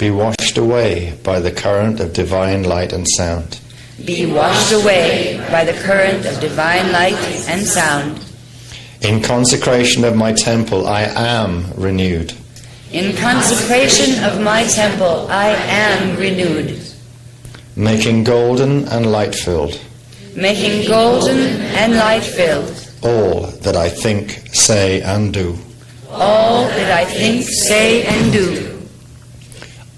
be washed away by the current of divine light and sound. Be washed away by the current of divine light and sound. In consecration of my temple, I am renewed. In consecration of my temple, I am renewed. Making golden and light-filled Making golden and light-filled all that I think, say, and do. all that I think, say, and do.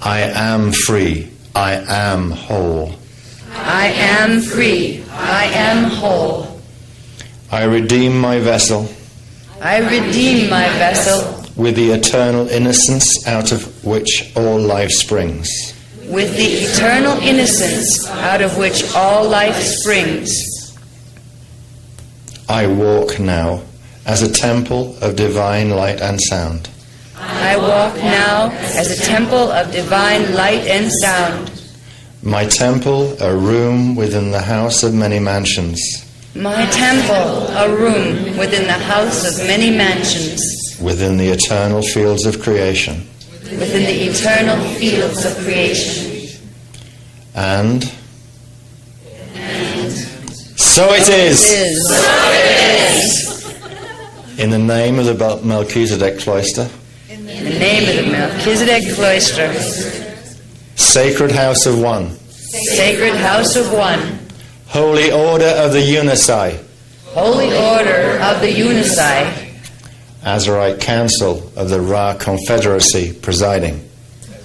I am free. I am whole. I am free. I am whole. I redeem my vessel I redeem my vessel with the eternal innocence out of which all life springs. with the eternal innocence out of which all life springs. I walk now as a temple of divine light and sound. I walk now as a temple of divine light and sound. My temple, a room within the house of many mansions. My temple, a room within the house of many mansions, Within the eternal fields of creation. within the eternal fields of creation. And so it is. In the name of the Melchizedek cloister. In the name of the Melchizedek cloister. Sacred house of one. Sacred house of one. Holy order of the Unici. Holy order of the Unici. Azurite council of the Ra Confederacy presiding.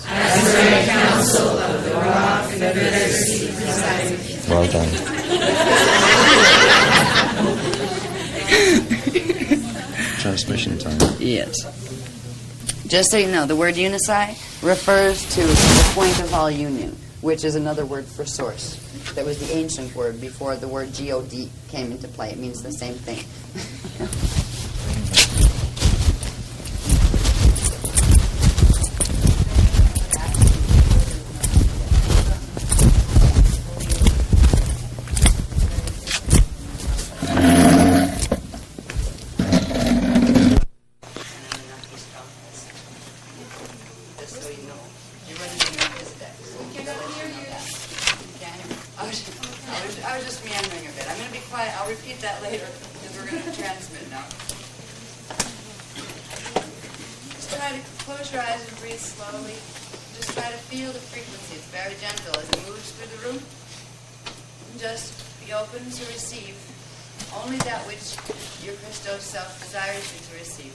Azurite council of the Ra Confederacy presiding. Well done. Transmission time. Yes. Just so you know, the word unici refers to the point of all union, which is another word for source. That was the ancient word before the word God came into play. It means the same thing. I was just meandering a bit. I'm going to be quiet. I'll repeat that later because we're going to transmit now. Just try to close your eyes and breathe slowly. Just try to feel the frequency. It's very gentle as it moves through the room. And just be open to receive only that which your Christos self desires you to receive.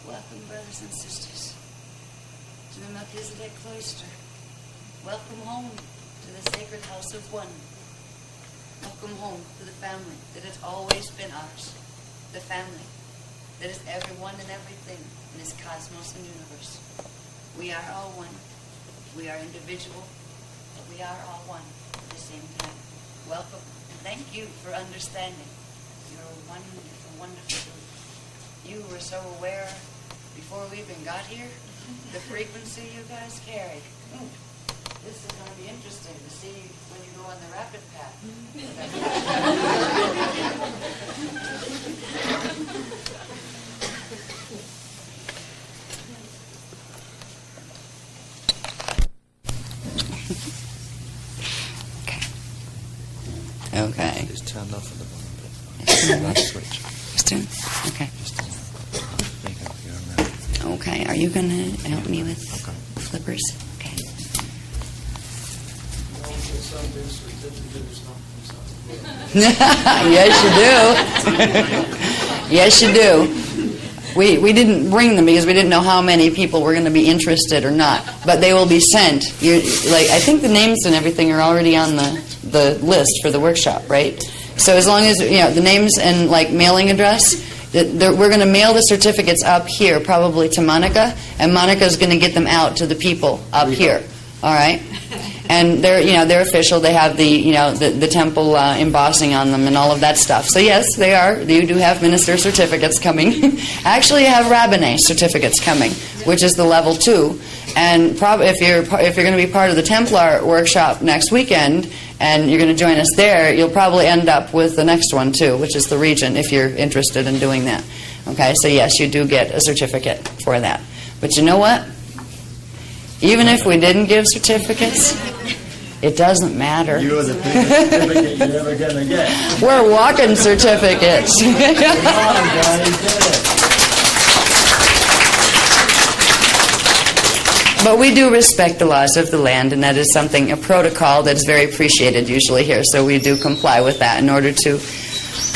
Welcome, brothers and sisters, to the Melchizedek cloister. Welcome home to the sacred house of one. Welcome home to the family that has always been ours. The family that is everyone and everything in this cosmos and universe. We are all one. We are individual, but we are all one at the same time. Welcome. Thank you for understanding. You're a wonderful, wonderful group. You were so aware before we even got here, the frequency you guys carry. This is going to be interesting to see when you go on the rapid path. Okay. Just turned off at the bottom bit. Last switch. Just turn. Okay. There you go. You're on now. Okay. Are you going to help me with flippers? Okay. Yes, you do. Yes, you do. We didn't bring them because we didn't know how many people were going to be interested or not. But they will be sent. I think the names and everything are already on the list for the workshop, right? So as long as the names and mailing address, we're going to mail the certificates up here, probably to Monica, and Monica's going to get them out to the people up here. All right. And they're official. They have the temple embossing on them and all of that stuff. So yes, they are. You do have minister certificates coming. Actually, you have rabbinate certificates coming, which is the level 2. And if you're going to be part of the Templar workshop next weekend and you're going to join us there, you'll probably end up with the next one too, which is the Regent, if you're interested in doing that. Okay. So yes, you do get a certificate for that. But you know what? Even if we didn't give certificates, it doesn't matter. You're the biggest certificate you're ever going to get. We're walking certificates. Come on, guys, get it. But we do respect the laws of the land, and that is a protocol that's very appreciated usually here. So we do comply with that in order to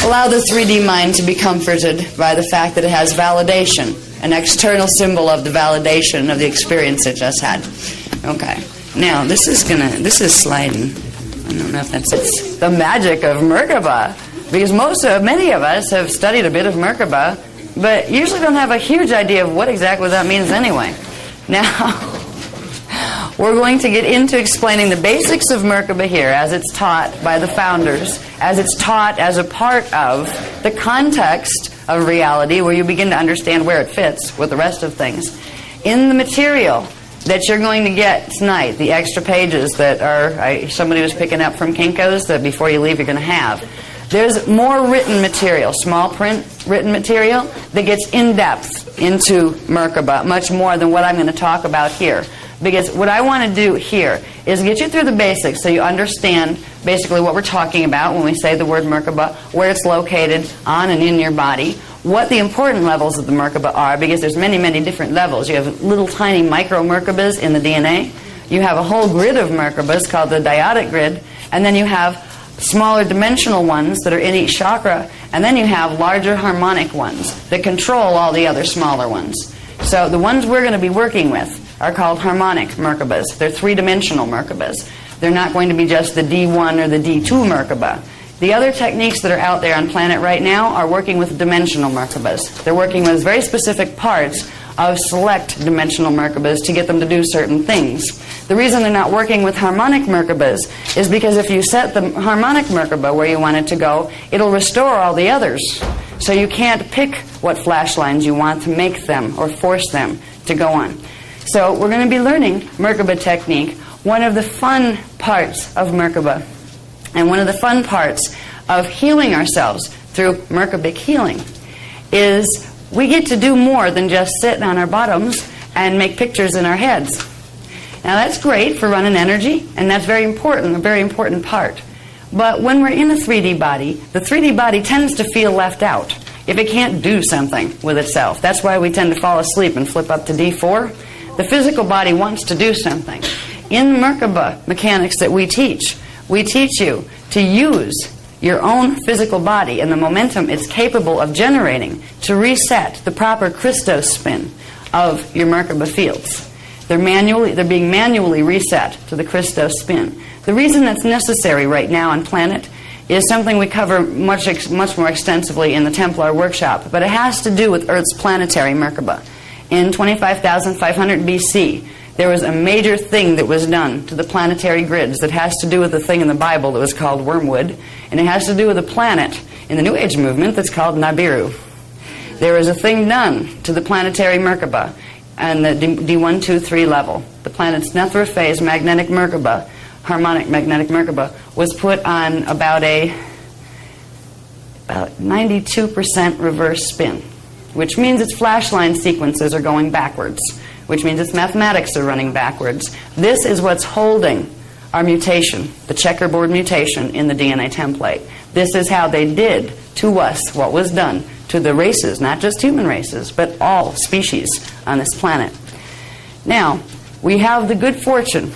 allow the 3D mind to be comforted by the fact that it has validation, an external symbol of the validation of the experience it just had. Okay. Now, this is sliding. I don't know if it's the magic of Merkaba, because many of us have studied a bit of Merkaba, but usually don't have a huge idea of what exactly that means anyway. Now, we're going to get into explaining the basics of Merkaba here as it's taught by the founders, as it's taught as a part of the context of reality, where you begin to understand where it fits with the rest of things. In the material that you're going to get tonight, the extra pages that somebody was picking up from Kinko's that before you leave you're going to have, there's more written material, small print written material, that gets in-depth into Merkaba, much more than what I'm going to talk about here. Because what I want to do here is get you through the basics so you understand basically what we're talking about when we say the word Merkaba, where it's located on and in your body, what the important levels of the Merkaba are, because there's many, many different levels. You have little tiny micro Merkabas in the DNA. You have a whole grid of Merkabas called the dyadic grid, and then you have smaller dimensional ones that are in each chakra, and then you have larger harmonic ones that control all the other smaller ones. So the ones we're going to be working with are called harmonic Merkabas. They're 3-dimensional Merkabas. They're not going to be just the D1 or the D2 Merkaba. The other techniques that are out there on planet right now are working with dimensional Merkabas. They're working with very specific parts of select dimensional Merkabas to get them to do certain things. The reason they're not working with harmonic Merkabas is because if you set the harmonic Merkaba where you want it to go, it'll restore all the others. So you can't pick what flash lines you want to make them or force them to go on. So we're going to be learning Merkaba technique. One of the fun parts of Merkaba, and one of the fun parts of healing ourselves through Merkabic healing, is we get to do more than just sit on our bottoms and make pictures in our heads. Now that's great for running energy, and that's very important, a very important part. But when we're in a 3D body, the 3D body tends to feel left out if it can't do something with itself. That's why we tend to fall asleep and flip up to D4. The physical body wants to do something. In Merkaba mechanics that we teach you to use your own physical body and the momentum it's capable of generating to reset the proper Christos spin of your Merkaba fields. They're being manually reset to the Christos spin. The reason that's necessary right now on planet is something we cover much more extensively in the Templar workshop, but it has to do with Earth's planetary Merkaba. In 25,500 BC, there was a major thing that was done to the planetary grids that has to do with the thing in the Bible that was called wormwood, and it has to do with a planet in the New Age movement that's called Nibiru. There was a thing done to the planetary Merkaba and the D1, 2, 3 level. The planet's Nethra phase magnetic Merkaba, harmonic magnetic Merkaba, was put on about 92% reverse spin, which means its flash line sequences are going backwards, which means its mathematics are running backwards. This is what's holding our mutation, the checkerboard mutation in the DNA template. This is how they did to us what was done to the races, not just human races, but all species on this planet. Now, we have the good fortune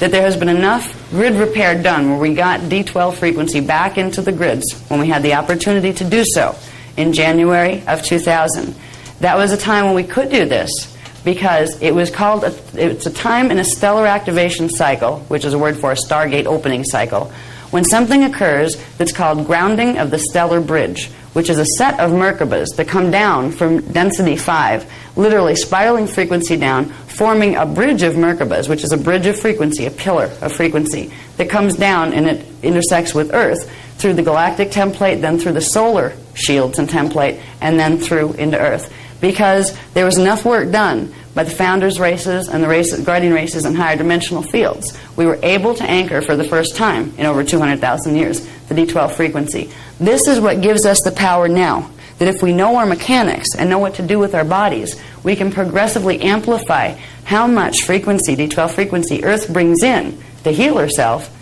that there has been enough grid repair done where we got D12 frequency back into the grids when we had the opportunity to do so in January of 2000. That was a time when we could do this because it was called, it's a time in a stellar activation cycle, which is a word for a Stargate opening cycle, when something occurs that's called grounding of the stellar bridge, which is a set of Merkabas that come down from density 5, literally spiraling frequency down, forming a bridge of Merkabas, which is a bridge of frequency, a pillar of frequency, that comes down and it intersects with Earth through the galactic template, then through the solar shields and template, and then through into Earth. Because there was enough work done by the founders' races and the guardian races in higher dimensional fields, we were able to anchor for the first time in over 200,000 years the D12 frequency. This is what gives us the power now, that if we know our mechanics and know what to do with our bodies, we can progressively amplify how much frequency, D12 frequency, Earth brings in to heal herself.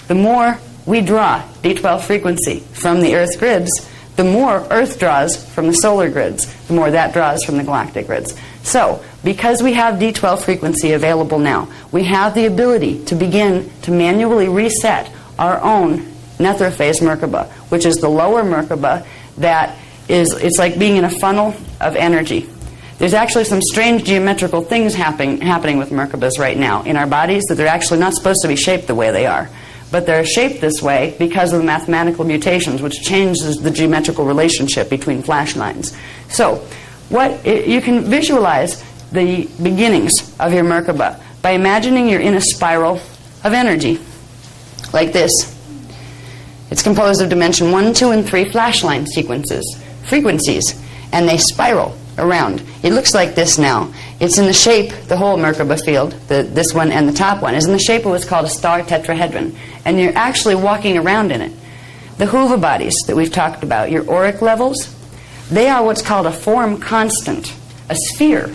The more we draw D12 frequency from the Earth grids, the more Earth draws from the solar grids, the more that draws from the galactic grids. So, because we have D12 frequency available now, we have the ability to begin to manually reset our own Nethra phase Merkaba, which is the lower Merkaba that is, it's like being in a funnel of energy. There's actually some strange geometrical things happening with Merkabas right now in our bodies that they're actually not supposed to be shaped the way they are. But they're shaped this way because of the mathematical mutations, which changes the geometrical relationship between flash lines. So, you can visualize the beginnings of your Merkaba by imagining you're in a spiral of energy, like this. It's composed of dimension 1, 2, and 3 flash line frequencies, and they spiral around. It looks like this now. It's in the shape, the whole Merkaba field, this one and the top one, is in the shape of what's called a star tetrahedron, and you're actually walking around in it. The Huva bodies that we've talked about, your auric levels, they are what's called a form constant, a sphere,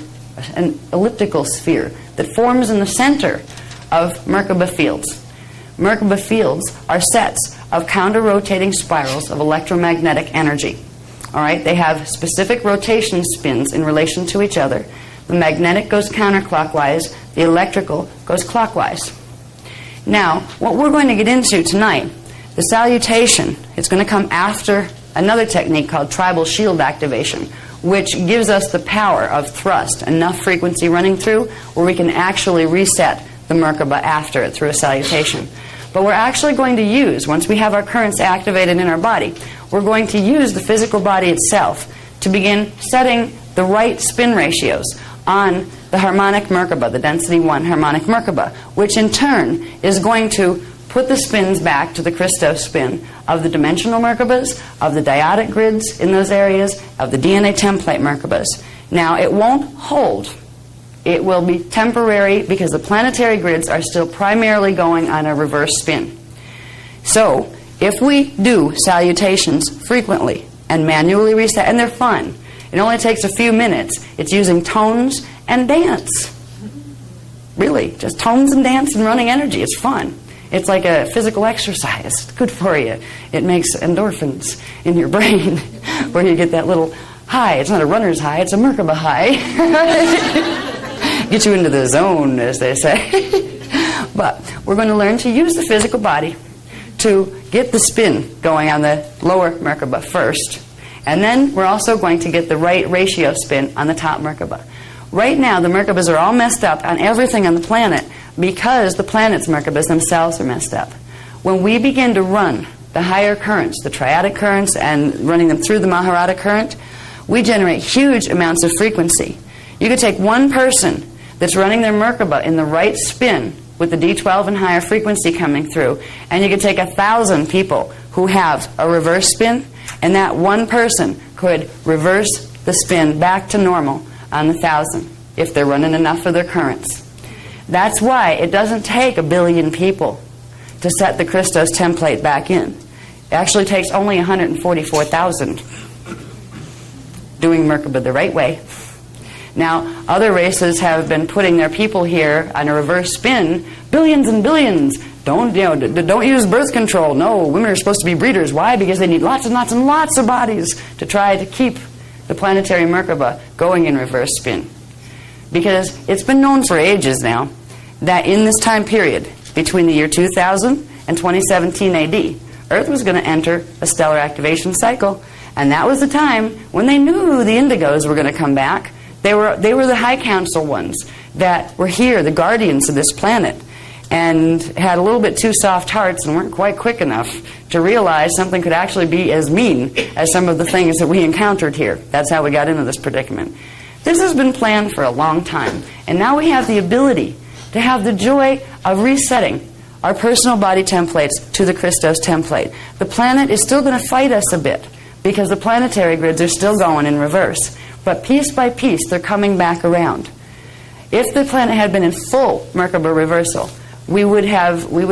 an elliptical sphere that forms in the center of Merkaba fields. Merkaba fields are sets of counter-rotating spirals of electromagnetic energy. All right, they have specific rotation spins in relation to each other. The magnetic goes counterclockwise, the electrical goes clockwise. Now, what we're going to get into tonight, the salutation, it's going to come after another technique called tribal shield activation, which gives us the power of thrust, enough frequency running through where we can actually reset the Merkaba after it through a salutation. But we're actually going to use, once we have our currents activated in our body, we're going to use the physical body itself to begin setting the right spin ratios on the harmonic Merkaba, the density 1 harmonic Merkaba, which in turn is going to put the spins back to the Christos spin of the dimensional Merkabas, of the dyadic grids in those areas, of the DNA template Merkabas. Now, it won't hold. It will be temporary because the planetary grids are still primarily going on a reverse spin. So, if we do salutations frequently and manually reset, and they're fun, it only takes a few minutes. It's using tones and dance. Really, just tones and dance and running energy. It's fun. It's like a physical exercise. It's good for you. It makes endorphins in your brain where you get that little high. It's not a runner's high, it's a Merkaba high. Get you into the zone, as they say. But we're going to learn to use the physical body to get the spin going on the lower Merkaba first. And then we're also going to get the right ratio spin on the top Merkaba. Right now, the Merkabas are all messed up on everything on the planet because the planet's Merkabas themselves are messed up. When we begin to run the higher currents, the triadic currents, and running them through the Maharic current, we generate huge amounts of frequency. You could take one person that's running their Merkaba in the right spin with the D12 and higher frequency coming through, and you could take 1,000 people who have a reverse spin, and that one person could reverse the spin back to normal on the 1,000 if they're running enough of their currents. That's why it doesn't take 1 billion people to set the Christos template back in. It actually takes only 144,000 doing Merkaba the right way. Now, other races have been putting their people here on a reverse spin, billions and billions. Don't use birth control. No, women are supposed to be breeders. Why? Because they need lots and lots and lots of bodies to try to keep the planetary Merkaba going in reverse spin. Because it's been known for ages now that in this time period between the year 2000 and 2017 AD, Earth was going to enter a stellar activation cycle, and that was the time when they knew the indigos were going to come back. They were the high council ones that were here, the guardians of this planet, and had a little bit too soft hearts and weren't quite quick enough to realize something could actually be as mean as some of the things that we encountered here. That's how we got into this predicament. This has been planned for a long time, and now we have the ability to have the joy of resetting our personal body templates to the Christos template. The planet is still going to fight us a bit because the planetary grids are still going in reverse. But piece by piece, they're coming back around. If the planet had been in full Merkaba reversal, we would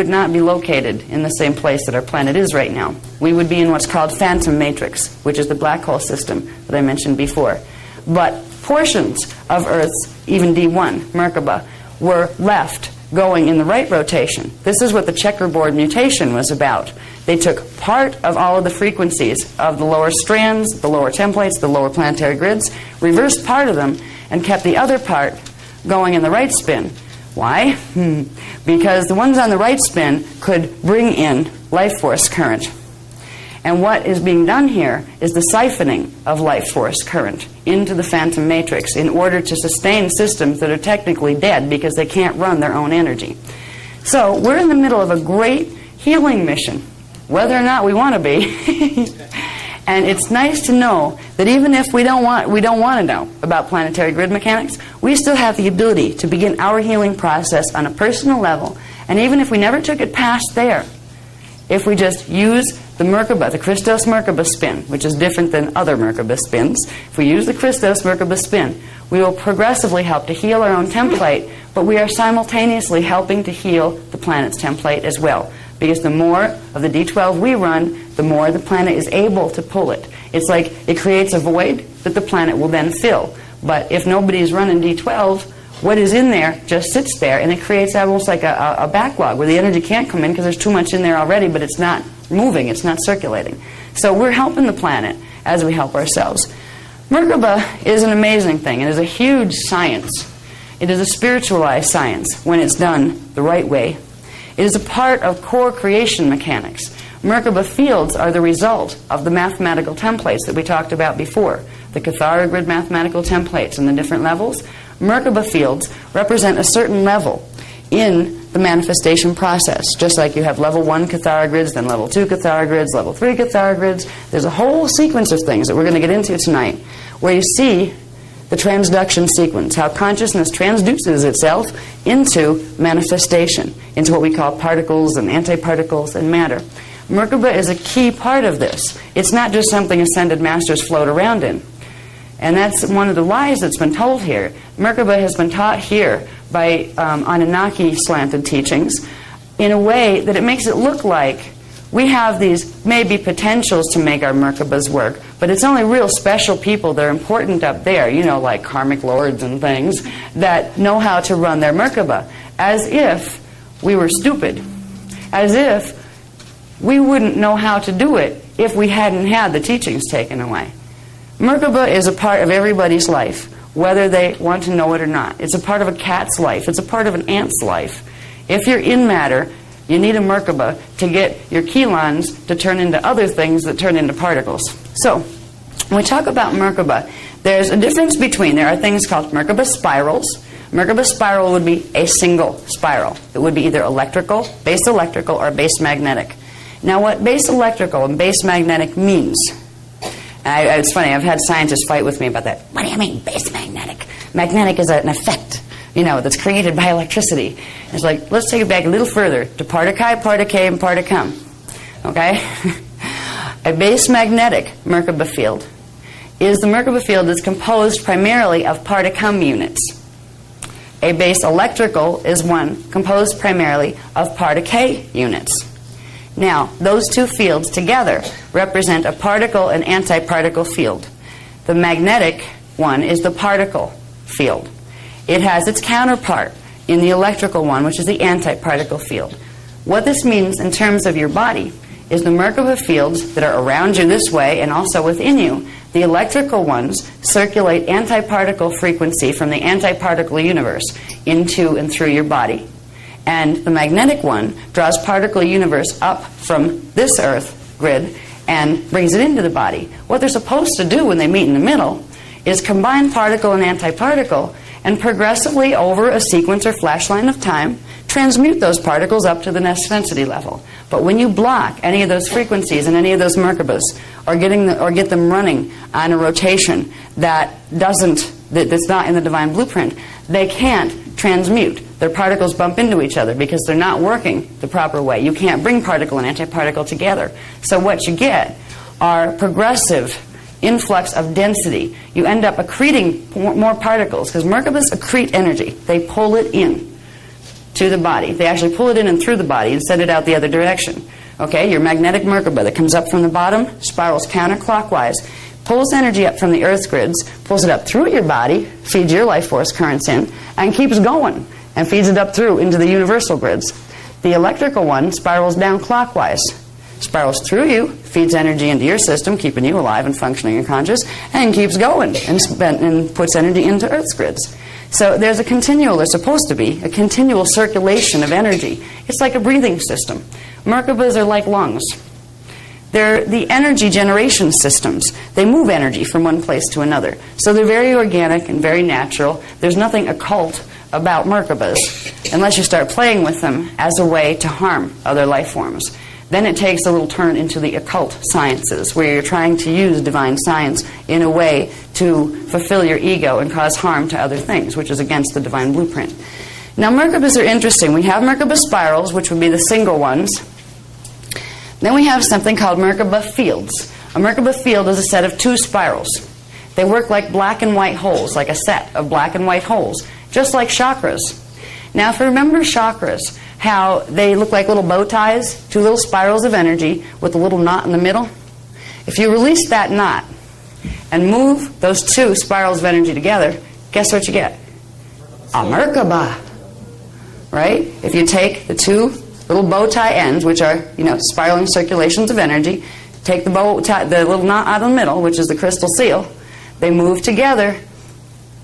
not be located in the same place that our planet is right now. We would be in what's called phantom matrix, which is the black hole system that I mentioned before. But portions of Earth's, even D1, Merkaba, were left going in the right rotation. This is what the checkerboard mutation was about. They took part of all of the frequencies of the lower strands, the lower templates, the lower planetary grids, reversed part of them, and kept the other part going in the right spin. Why? Because the ones on the right spin could bring in life force current. And what is being done here is the siphoning of life force current into the phantom matrix in order to sustain systems that are technically dead because they can't run their own energy. So we're in the middle of a great healing mission, whether or not we want to be. And it's nice to know that even if we don't want to know about planetary grid mechanics, we still have the ability to begin our healing process on a personal level. And even if we never took it past there, if we just use the Merkaba, the Christos Merkaba spin, which is different than other Merkaba spins, if we use the Christos Merkaba spin, we will progressively help to heal our own template, but we are simultaneously helping to heal the planet's template as well. Because the more of the D12 we run, the more the planet is able to pull it. It's like it creates a void that the planet will then fill. But if nobody's running D12, what is in there just sits there, and it creates almost like a backlog where the energy can't come in because there's too much in there already, but it's not moving, it's not circulating. So we're helping the planet as we help ourselves. Merkaba is an amazing thing. It is a huge science. It is a spiritualized science when it's done the right way. It is a part of core creation mechanics. Merkaba fields are the result of the mathematical templates that we talked about before, the Kathara Grid mathematical templates and the different levels. Merkaba fields represent a certain level in the manifestation process, just like you have level 1 Kathara grids, then level 2 Kathara grids, level 3 Kathara grids. There's a whole sequence of things that we're going to get into tonight where you see the transduction sequence, how consciousness transduces itself into manifestation, into what we call particles and antiparticles and matter. Merkaba is a key part of this. It's not just something ascended masters float around in. And that's one of the lies that's been told here. Merkaba has been taught here by Anunnaki slanted teachings in a way that it makes it look like we have these maybe potentials to make our Merkabas work, but it's only real special people that are important up there, you know, like karmic lords and things, that know how to run their Merkaba, as if we were stupid, as if we wouldn't know how to do it if we hadn't had the teachings taken away. Merkaba is a part of everybody's life, whether they want to know it or not. It's a part of a cat's life. It's a part of an ant's life. If you're in matter, you need a Merkaba to get your Kelons to turn into other things that turn into particles. So, when we talk about Merkaba, there's a difference between, there are things called Merkaba spirals. Merkaba spiral would be a single spiral. It would be either electrical, or base magnetic. Now, what base electrical and base magnetic means, it's funny, I've had scientists fight with me about that. What do you mean, base magnetic? Magnetic is an effect, you know, that's created by electricity. It's like, let's take it back a little further to part chi, part K, and part cum. Okay? A base magnetic Merkaba field is the Merkaba field that's composed primarily of part cum units. A base electrical is one composed primarily of part K units. Now, those two fields together represent a particle and antiparticle field. The magnetic one is the particle field. It has its counterpart in the electrical one, which is the antiparticle field. What this means in terms of your body is the Merkaba fields that are around you this way and also within you, the electrical ones circulate antiparticle frequency from the antiparticle universe into and through your body. And the magnetic one draws particle universe up from this Earth grid and brings it into the body. What they're supposed to do when they meet in the middle is combine particle and antiparticle and progressively over a sequence or flash line of time transmute those particles up to the next density level. But when you block any of those frequencies and any of those Merkabas or get them running on a rotation that's not in the divine blueprint, they can't transmute. Their particles bump into each other because they're not working the proper way. You can't bring particle and antiparticle together. So what you get are progressive influx of density. You end up accreting more particles because Merkabas accrete energy. They pull it in to the body. They actually pull it in and through the body and send it out the other direction. Okay, your magnetic Merkaba that comes up from the bottom, spirals counterclockwise, pulls energy up from the Earth's grids, pulls it up through your body, feeds your life force currents in, and keeps going and feeds it up through into the universal grids. The electrical one spirals down clockwise, spirals through you, feeds energy into your system, keeping you alive and functioning and conscious, and keeps going and puts energy into Earth's grids. So there's supposed to be a continual circulation of energy. It's like a breathing system. Merkabas are like lungs. They're the energy generation systems. They move energy from one place to another. So they're very organic and very natural. There's nothing occult about Merkabas unless you start playing with them as a way to harm other life forms. Then it takes a little turn into the occult sciences, where you're trying to use divine science in a way to fulfill your ego and cause harm to other things, which is against the divine blueprint. Now, Merkabas are interesting. We have Merkaba spirals, which would be the single ones. Then we have something called Merkaba fields. A Merkaba field is a set of two spirals. They work like black and white holes, like a set of black and white holes, just like chakras. Now, if you remember chakras, how they look like little bow ties, two little spirals of energy with a little knot in the middle. If you release that knot and move those two spirals of energy together, guess what you get? A Merkaba. Right? If you take the two little bow tie ends, which are, spiraling circulations of energy, take the little knot out of the middle, which is the crystal seal, they move together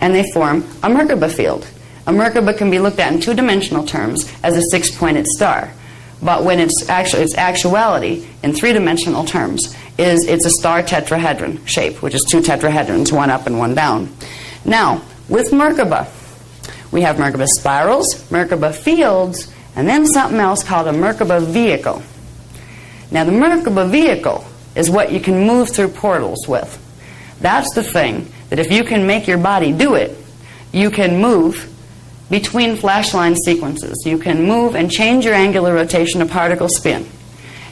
and they form a Merkaba field. A Merkaba can be looked at in two-dimensional terms as a six-pointed star. But when its actuality in three-dimensional terms it's a star tetrahedron shape, which is two tetrahedrons, one up and one down. Now, with Merkaba, we have Merkaba spirals, Merkaba fields, and then something else called a Merkaba vehicle. Now, the Merkaba vehicle is what you can move through portals with. That's the thing that if you can make your body do it, you can move between flashline sequences. You can move and change your angular rotation of particle spin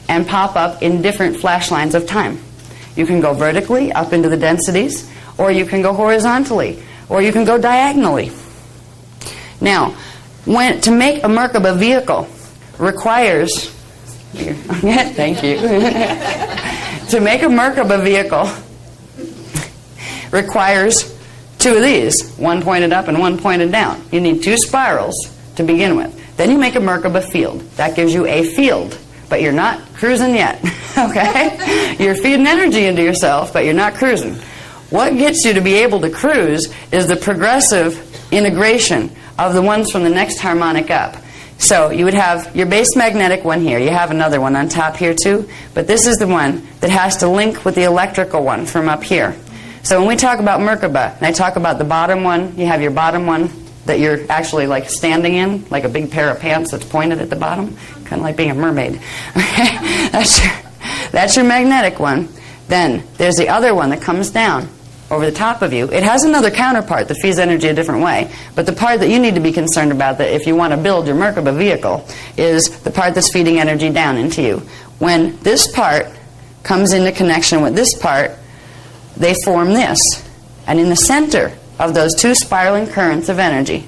and pop up in different flashlines of time. You can go vertically up into the densities, or you can go horizontally, or you can go diagonally. Now, to make a Merkaba vehicle requires Thank you. To make a Merkaba vehicle requires two of these, one pointed up and one pointed down. You need two spirals to begin with. Then you make a Merkaba field. That gives you a field, but you're not cruising yet, okay? You're feeding energy into yourself, but you're not cruising. What gets you to be able to cruise is the progressive integration of the ones from the next harmonic up. So you would have your base magnetic one here. You have another one on top here too, but this is the one that has to link with the electrical one from up here. So when we talk about Merkaba, and I talk about the bottom one, you have your bottom one that you're actually like standing in, like a big pair of pants that's pointed at the bottom, kind of like being a mermaid. That's your magnetic one. Then there's the other one that comes down over the top of you. It has another counterpart that feeds energy a different way, but the part that you need to be concerned about, that if you want to build your Merkaba vehicle, is the part that's feeding energy down into you. When this part comes into connection with this part, they form this. And in the center of those two spiraling currents of energy,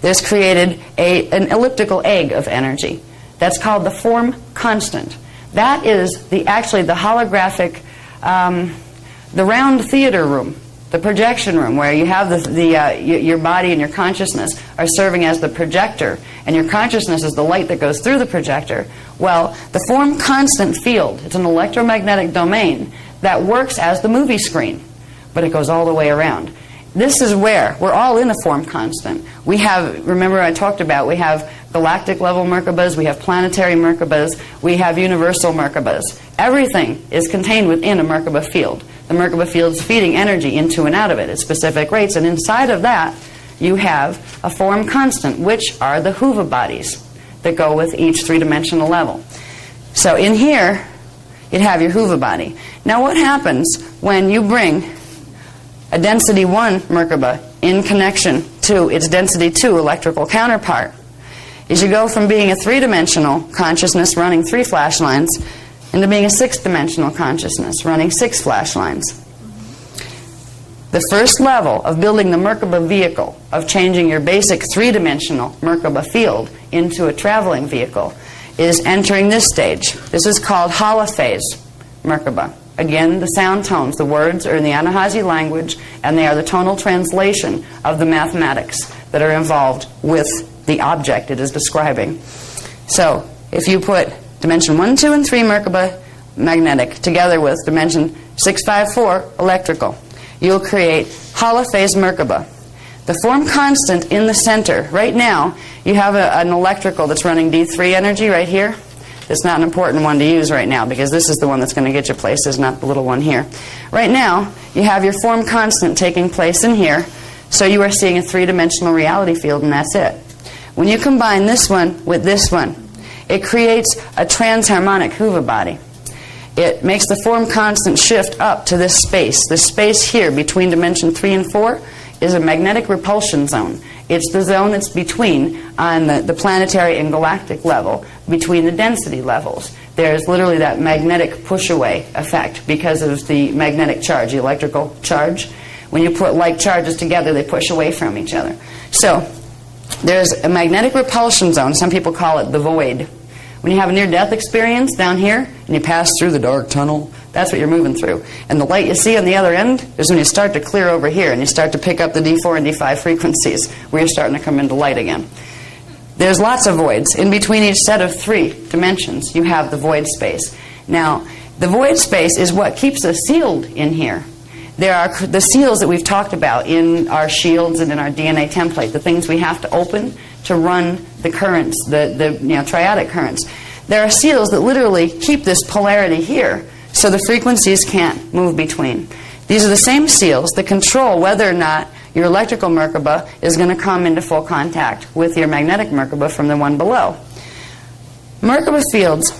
there's created an elliptical egg of energy. That's called the form constant. That is actually the holographic, the round theater room, the projection room, where you have your body and your consciousness are serving as the projector, and your consciousness is the light that goes through the projector. Well, the form constant field, it's an electromagnetic domain that works as the movie screen, but it goes all the way around. This is where we're all in a form constant. We have, remember I talked about, we have galactic level Merkabas, we have planetary Merkabas, we have universal Merkabas. Everything is contained within a Merkaba field. The Merkaba field is feeding energy into and out of it at specific rates, and inside of that you have a form constant, which are the Huva bodies that go with each three-dimensional level. So in here, you'd have your Huva body. Now what happens when you bring a density 1 Merkaba in connection to its density 2 electrical counterpart is you go from being a three-dimensional consciousness running 3 flash lines into being a 6-dimensional consciousness running 6 flash lines. The first level of building the Merkaba vehicle, of changing your basic 3-dimensional Merkaba field into a traveling vehicle, is entering this stage. This is called holophase Merkaba. Again, the sound tones, the words are in the Anahazi language, and they are the tonal translation of the mathematics that are involved with the object it is describing. So, if you put dimension 1, 2, and 3 Merkaba magnetic together with dimension 6, 5, 4 electrical, you'll create holophase Merkaba. The form constant in the center, right now, you have an electrical that's running D3 energy right here. It's not an important one to use right now because this is the one that's going to get you places, not the little one here. Right now, you have your form constant taking place in here, so you are seeing a 3-dimensional reality field, and that's it. When you combine this one with this one, it creates a transharmonic Huva body. It makes the form constant shift up to this space. This space here between dimension 3 and 4 is a magnetic repulsion zone. It's the zone that's between, on the planetary and galactic level, between the density levels. There's literally that magnetic push-away effect because of the magnetic charge, the electrical charge. When you put like charges together, they push away from each other. So there's a magnetic repulsion zone. Some people call it the void. When you have a near-death experience down here and you pass through the dark tunnel, that's what you're moving through. And the light you see on the other end is when you start to clear over here and you start to pick up the D4 and D5 frequencies where you're starting to come into light again. There's lots of voids. In between each set of 3 dimensions, you have the void space. Now, the void space is what keeps us sealed in here. There are the seals that we've talked about in our shields and in our DNA template, the things we have to open to run the currents, the triadic currents. There are seals that literally keep this polarity here so the frequencies can't move between. These are the same seals that control whether or not your electrical Merkaba is going to come into full contact with your magnetic Merkaba from the one below. Merkaba fields,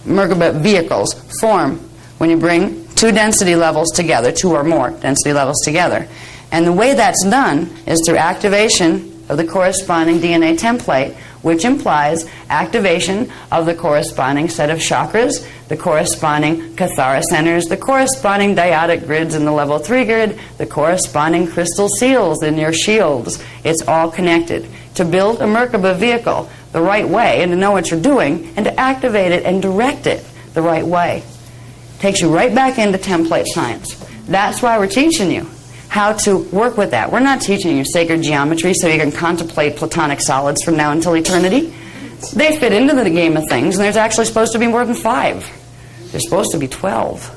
Merkaba vehicles, form when you bring 2 density levels together, 2 or more density levels together. And the way that's done is through activation of the corresponding DNA template, which implies activation of the corresponding set of chakras, the corresponding Kathara centers, the corresponding dyadic grids in the level 3 grid, the corresponding crystal seals in your shields. It's all connected. to build a Merkaba vehicle the right way and to know what you're doing and to activate it and direct it the right way. Takes you right back into template science. That's why we're teaching you how to work with that. We're not teaching you sacred geometry so you can contemplate platonic solids from now until eternity. They fit into the game of things, and there's actually supposed to be more than 5. There's supposed to be 12.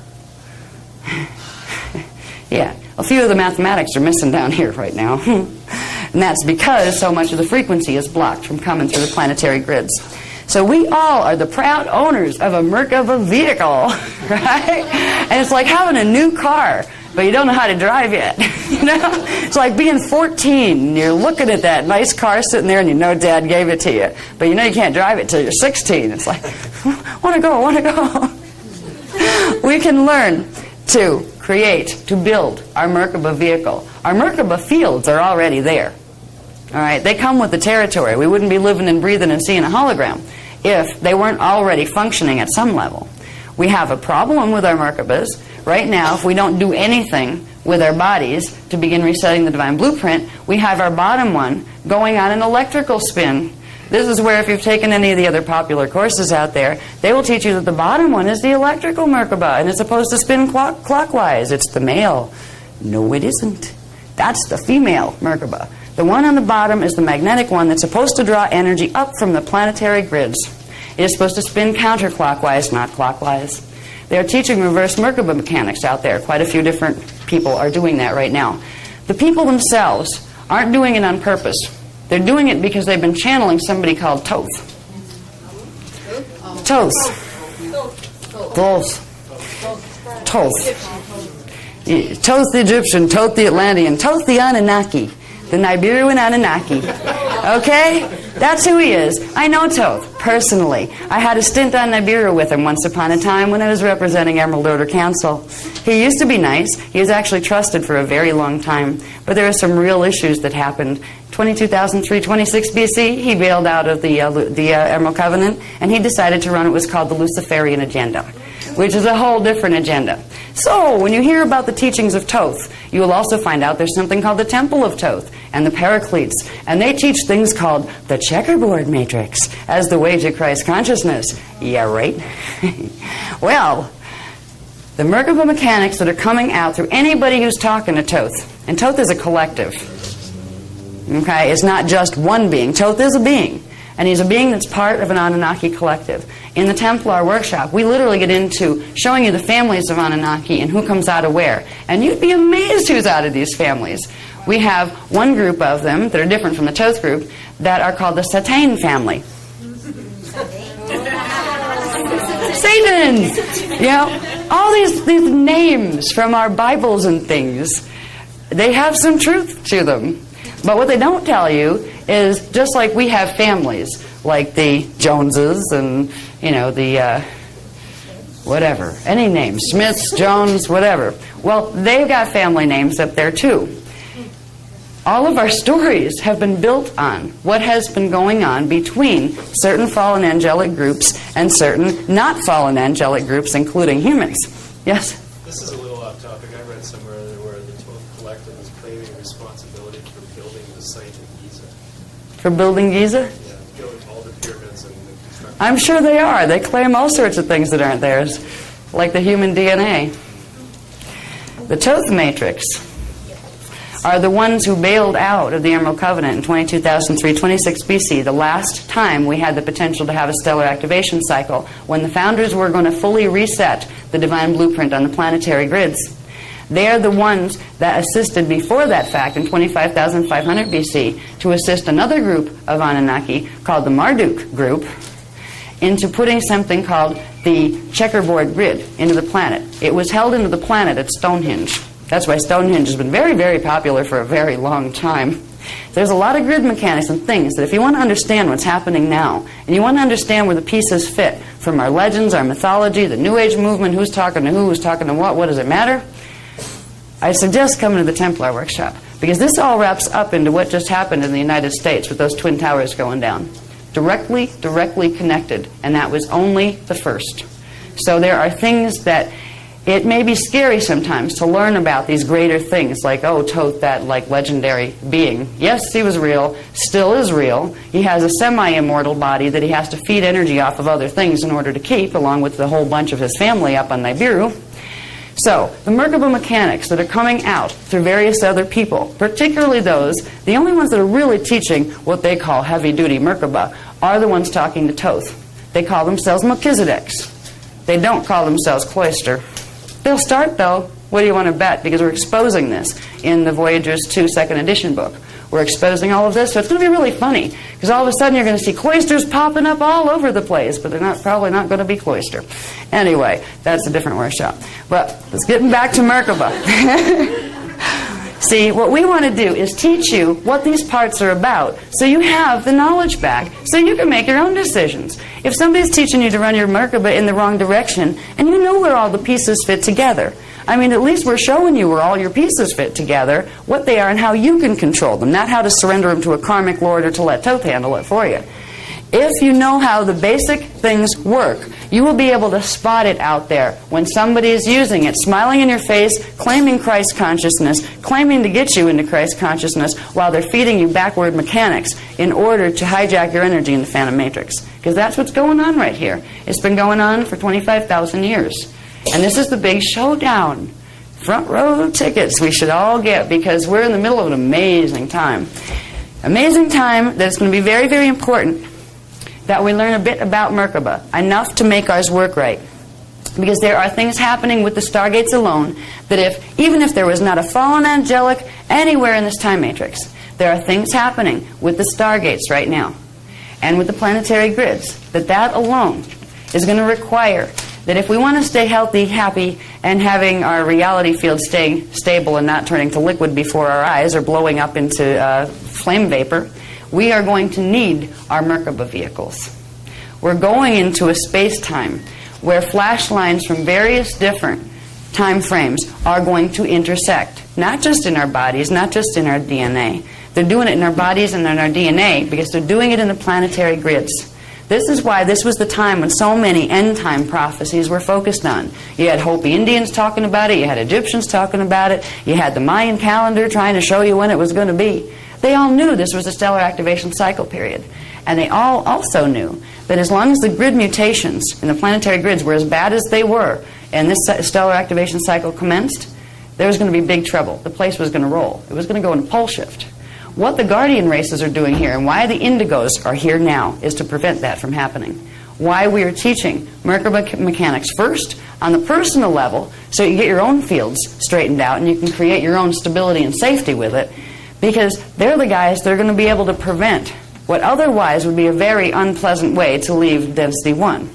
Yeah, a few of the mathematics are missing down here right now. And that's because so much of the frequency is blocked from coming through the planetary grids. So we all are the proud owners of a Merkaba vehicle, right? And it's like having a new car, but you don't know how to drive yet. You know? It's like being 14, and you're looking at that nice car sitting there, and you know Dad gave it to you, but you know you can't drive it till you're 16. It's like, want to go. We can learn to create, to build our Merkaba vehicle. Our Merkaba fields are already there. All right, they come with the territory. We wouldn't be living and breathing and seeing a hologram if they weren't already functioning at some level. We have a problem with our Merkabas. Right now, if we don't do anything with our bodies to begin resetting the divine blueprint, we have our bottom one going on an electrical spin. This is where, if you've taken any of the other popular courses out there, they will teach you that the bottom one is the electrical Merkaba, and it's supposed to spin clockwise. It's the male. No, it isn't. That's the female Merkaba. The one on the bottom is the magnetic one that's supposed to draw energy up from the planetary grids. It is supposed to spin counterclockwise, not clockwise. They're teaching reverse Merkaba mechanics out there. Quite a few different people are doing that right now. The people themselves aren't doing it on purpose. They're doing it because they've been channeling somebody called Thoth. Thoth. Thoth the Egyptian, Thoth the Atlantean, Thoth the Anunnaki, the Nibiru and Anunnaki. Okay? That's who he is. I know Thoth, personally. I had a stint on Nibiru with him once upon a time when I was representing Emerald Order Council. He used to be nice. He was actually trusted for a very long time. But there are some real issues that happened. 22,326 BC, he bailed out of the Emerald Covenant, and he decided to run what was called the Luciferian agenda, which is a whole different agenda. So, when you hear about the teachings of Thoth, you will also find out there's something called the Temple of Thoth and the Paracletes, and they teach things called the checkerboard matrix as the way to Christ consciousness. Yeah, right? Well, the Merkaba mechanics that are coming out through anybody who's talking to Thoth, and Thoth is a collective. Okay, it's not just one being. Thoth is a being, and he's a being that's part of an Anunnaki collective. In the Templar workshop, we literally get into showing you the families of Anunnaki and who comes out of where. And you'd be amazed who's out of these families. We have one group of them that are different from the Thoth group that are called the Satan family. Satan! You know, all these names from our Bibles and things, they have some truth to them. But what they don't tell you is, just like we have families, like the Joneses and, you know, the whatever, any name, Smiths, Jones, whatever. Well, they've got family names up there too. All of our stories have been built on what has been going on between certain fallen angelic groups and certain not fallen angelic groups, including humans. Yes? This is a little off topic. I read somewhere where the Thoth Collective is claiming responsibility for building the site of Giza. For building Giza? Yeah, building all the pyramids and the construction. I'm sure they are. They claim all sorts of things that aren't theirs, like the human DNA. The Thoth matrix are the ones who bailed out of the Emerald Covenant in 22,326 BC, the last time we had the potential to have a stellar activation cycle, when the founders were going to fully reset the divine blueprint on the planetary grids. They're the ones that assisted before that fact in 25,500 BC to assist another group of Anunnaki called the Marduk group into putting something called the checkerboard grid into the planet. It was held into the planet at Stonehenge. That's why Stonehenge has been very, very popular for a very long time. There's a lot of grid mechanics and things that if you want to understand what's happening now, and you want to understand where the pieces fit from our legends, our mythology, the New Age movement, who's talking to who's talking to what does it matter? I suggest coming to the Templar workshop, because this all wraps up into what just happened in the United States with those Twin Towers going down. Directly connected, and that was only the first. So there are things that it may be scary sometimes to learn about these greater things, like, oh, Thoth, that like legendary being. Yes, he was real, still is real. He has a semi-immortal body that he has to feed energy off of other things in order to keep, along with the whole bunch of his family up on Nibiru. So, the Merkaba mechanics that are coming out through various other people, particularly those, the only ones that are really teaching what they call heavy-duty Merkaba, are the ones talking to Thoth. They call themselves Melchizedeks. They don't call themselves Cloister. They'll start, though. What do you want to bet? Because we're exposing this in the Voyagers 2 2nd edition book. We're exposing all of this, so it's going to be really funny, because all of a sudden you're going to see cloisters popping up all over the place, but they're probably not going to be cloister. Anyway, that's a different workshop. But let's get back to Merkaba. See, what we want to do is teach you what these parts are about, so you have the knowledge back, so you can make your own decisions. If somebody's teaching you to run your Merkaba in the wrong direction, and you know where all the pieces fit together, I mean, at least we're showing you where all your pieces fit together, what they are, and how you can control them, not how to surrender them to a karmic lord or to let Thoth handle it for you. If you know how the basic things work, you will be able to spot it out there when somebody is using it, smiling in your face, claiming Christ consciousness, claiming to get you into Christ consciousness while they're feeding you backward mechanics in order to hijack your energy in the Phantom Matrix. Because that's what's going on right here. It's been going on for 25,000 years. And this is the big showdown. Front row tickets we should all get, because we're in the middle of an amazing time. Amazing time that it's going to be very, very important that we learn a bit about Merkaba, enough to make ours work right. Because there are things happening with the Stargates alone that even if there was not a fallen angelic anywhere in this time matrix, there are things happening with the Stargates right now and with the planetary grids that alone is going to require that if we want to stay healthy, happy, and having our reality field staying stable and not turning to liquid before our eyes or blowing up into flame vapor, we are going to need our Merkaba vehicles. We're going into a space-time where flash lines from various different time frames are going to intersect, not just in our bodies, not just in our DNA. They're doing it in our bodies and in our DNA because they're doing it in the planetary grids. This is why this was the time when so many end-time prophecies were focused on. You had Hopi Indians talking about it, you had Egyptians talking about it, you had the Mayan calendar trying to show you when it was going to be. They all knew this was a stellar activation cycle period. And they all also knew that as long as the grid mutations in the planetary grids were as bad as they were and this stellar activation cycle commenced, there was going to be big trouble. The place was going to roll. It was going to go into pole shift. What the Guardian races are doing here and why the Indigos are here now is to prevent that from happening. Why we are teaching Merkaba mechanics first on the personal level so you get your own fields straightened out and you can create your own stability and safety with it, because they're the guys that are going to be able to prevent what otherwise would be a very unpleasant way to leave Density 1.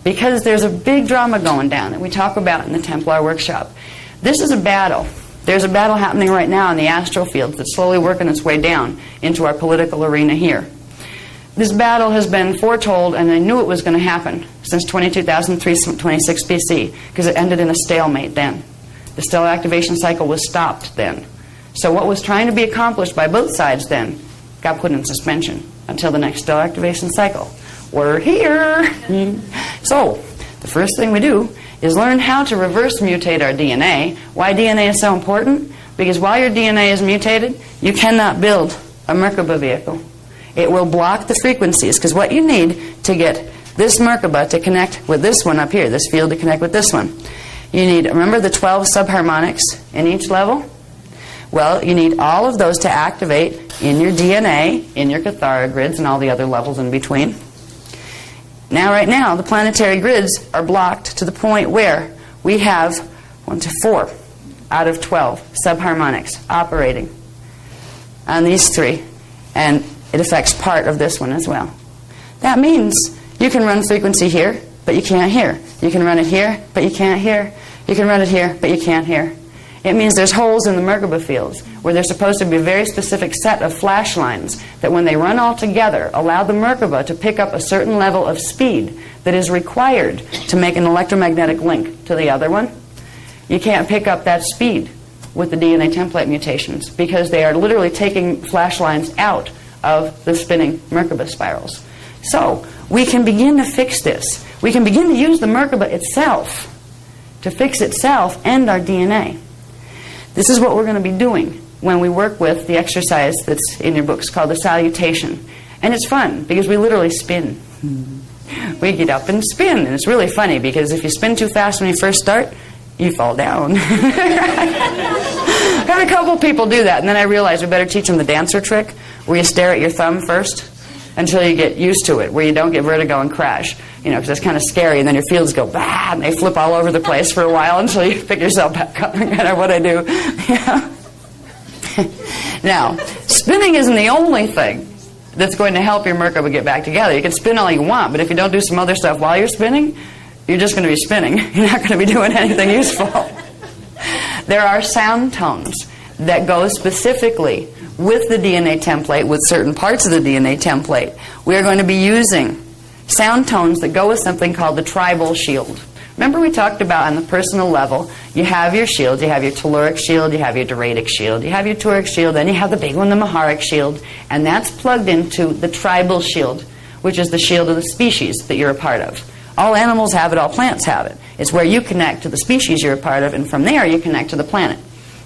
Because there's a big drama going down that we talk about in the Templar workshop. This is a battle. There's a battle happening right now in the astral fields that's slowly working its way down into our political arena here. This battle has been foretold, and I knew it was going to happen since 22,326 BC, because it ended in a stalemate then. The stellar activation cycle was stopped then. So what was trying to be accomplished by both sides then got put in suspension until the next stellar activation cycle. We're here! So, the first thing we do is learn how to reverse mutate our DNA. Why DNA is so important? Because while your DNA is mutated, you cannot build a Merkaba vehicle. It will block the frequencies, because what you need to get this Merkaba to connect with this one up here, this field to connect with this one, you need, remember the 12 subharmonics in each level? Well, you need all of those to activate in your DNA, in your Kathara grids, and all the other levels in between. Now, right now, the planetary grids are blocked to the point where we have 1 to 4 out of 12 subharmonics operating on these three, and it affects part of this one as well. That means you can run frequency here, but you can't hear. You can run it here, but you can't hear. You can run it here, but you can't hear. It means there's holes in the Merkaba fields where there's supposed to be a very specific set of flash lines that when they run all together allow the Merkaba to pick up a certain level of speed that is required to make an electromagnetic link to the other one. You can't pick up that speed with the DNA template mutations because they are literally taking flash lines out of the spinning Merkaba spirals. So we can begin to fix this. We can begin to use the Merkaba itself to fix itself and our DNA. This is what we're going to be doing when we work with the exercise that's in your books called the salutation. And it's fun because we literally spin. We get up and spin, and it's really funny because if you spin too fast when you first start, you fall down. I had a couple people do that, and then I realized we better teach them the dancer trick where you stare at your thumb first until you get used to it, where you don't get vertigo and crash, because it's kind of scary, and then your fields go, bah, and they flip all over the place for a while until you pick yourself back up, no matter what I do. Yeah. Now, spinning isn't the only thing that's going to help your Merkaba get back together. You can spin all you want, but if you don't do some other stuff while you're spinning, you're just going to be spinning. You're not going to be doing anything useful. There are sound tones that go specifically with the DNA template, with certain parts of the DNA template. We are going to be using sound tones that go with something called the tribal shield. Remember we talked about on the personal level, you have your shield, you have your telluric shield, you have your Doradic shield, you have your Turic shield, then you have the big one, the Maharic shield, and that's plugged into the tribal shield, which is the shield of the species that you're a part of. All animals have it, all plants have it. It's where you connect to the species you're a part of, and from there you connect to the planet.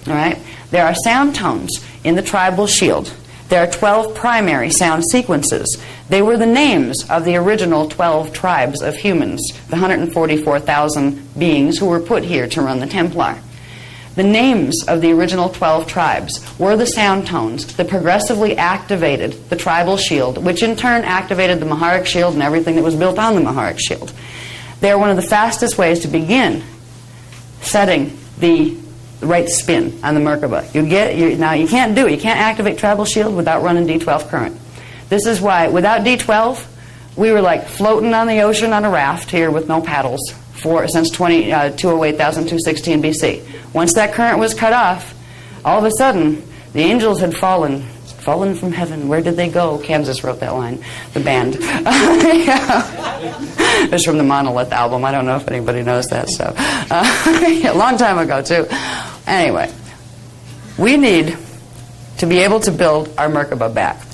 All right? There are sound tones in the tribal shield. There are 12 primary sound sequences. They were the names of the original 12 tribes of humans, the 144,000 beings who were put here to run the Templar. The names of the original 12 tribes were the sound tones that progressively activated the tribal shield, which in turn activated the Maharic shield and everything that was built on the Maharic shield. They are one of the fastest ways to begin setting the right spin on the Merkaba. Now you can't do it. You can't activate tribal shield without running D12 current. This is why without D12 we were like floating on the ocean on a raft here with no paddles since 208,216 BC. Once that current was cut off, all of a sudden the angels had fallen from heaven. Where did they go? Kansas wrote that line, the band. It was from the Monolith album. I don't know if anybody knows that. So, a long time ago, too. Anyway, we need to be able to build our Merkaba back.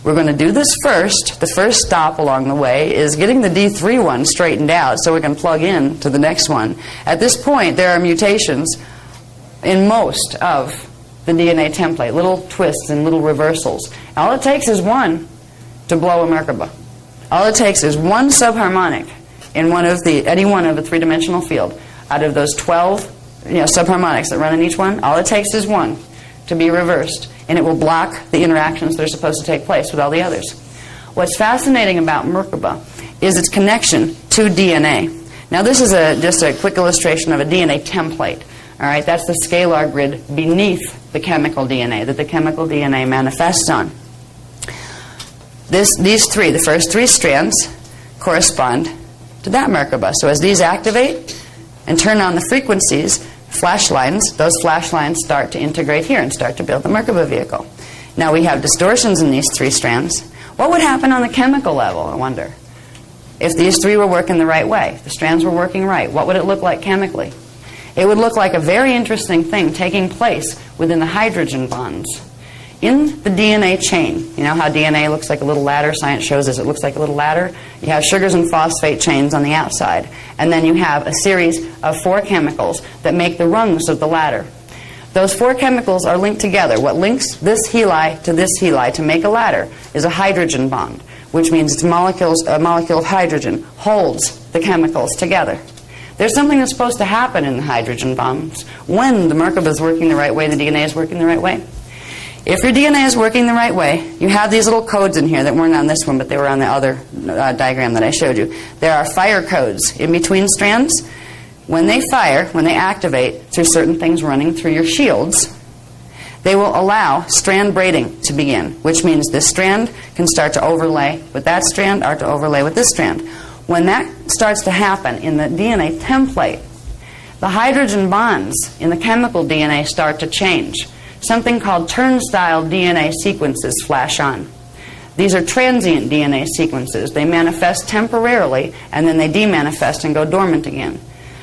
We're going to do this first. The first stop along the way is getting the D3 one straightened out so we can plug in to the next one. At this point, there are mutations in most of the DNA template, little twists and little reversals. All it takes is one to blow a Merkaba. All it takes is one subharmonic in any one of a three-dimensional field. Out of those 12 subharmonics that run in each one, all it takes is one to be reversed, and it will block the interactions that are supposed to take place with all the others. What's fascinating about Merkaba is its connection to DNA. Now this is just a quick illustration of a DNA template. All right, that's the scalar grid beneath the chemical DNA that the chemical DNA manifests on. The first three strands correspond to that Merkaba. So as these activate and turn on the frequencies, flash lines, those flash lines start to integrate here and start to build the Merkaba vehicle. Now we have distortions in these three strands. What would happen on the chemical level, I wonder? If these three were working the right way, if the strands were working right, what would it look like chemically? It would look like a very interesting thing taking place within the hydrogen bonds. In the DNA chain, you know how DNA looks like a little ladder? Science shows us it looks like a little ladder. You have sugars and phosphate chains on the outside. And then you have a series of 4 chemicals that make the rungs of the ladder. Those 4 chemicals are linked together. What links this heli to make a ladder is a hydrogen bond, which means a molecule of hydrogen holds the chemicals together. There's something that's supposed to happen in the hydrogen bonds when the Merkaba is working the right way, the DNA is working the right way. If your DNA is working the right way, you have these little codes in here that weren't on this one, but they were on the other diagram that I showed you. There are fire codes in between strands. When they fire, when they activate through certain things running through your shields, they will allow strand braiding to begin, which means this strand can start to overlay with that strand or to overlay with this strand. When that starts to happen in the DNA template, the hydrogen bonds in the chemical DNA start to change. Something called turnstile DNA sequences flash on. These are transient DNA sequences. They manifest temporarily, and then they demanifest and go dormant again.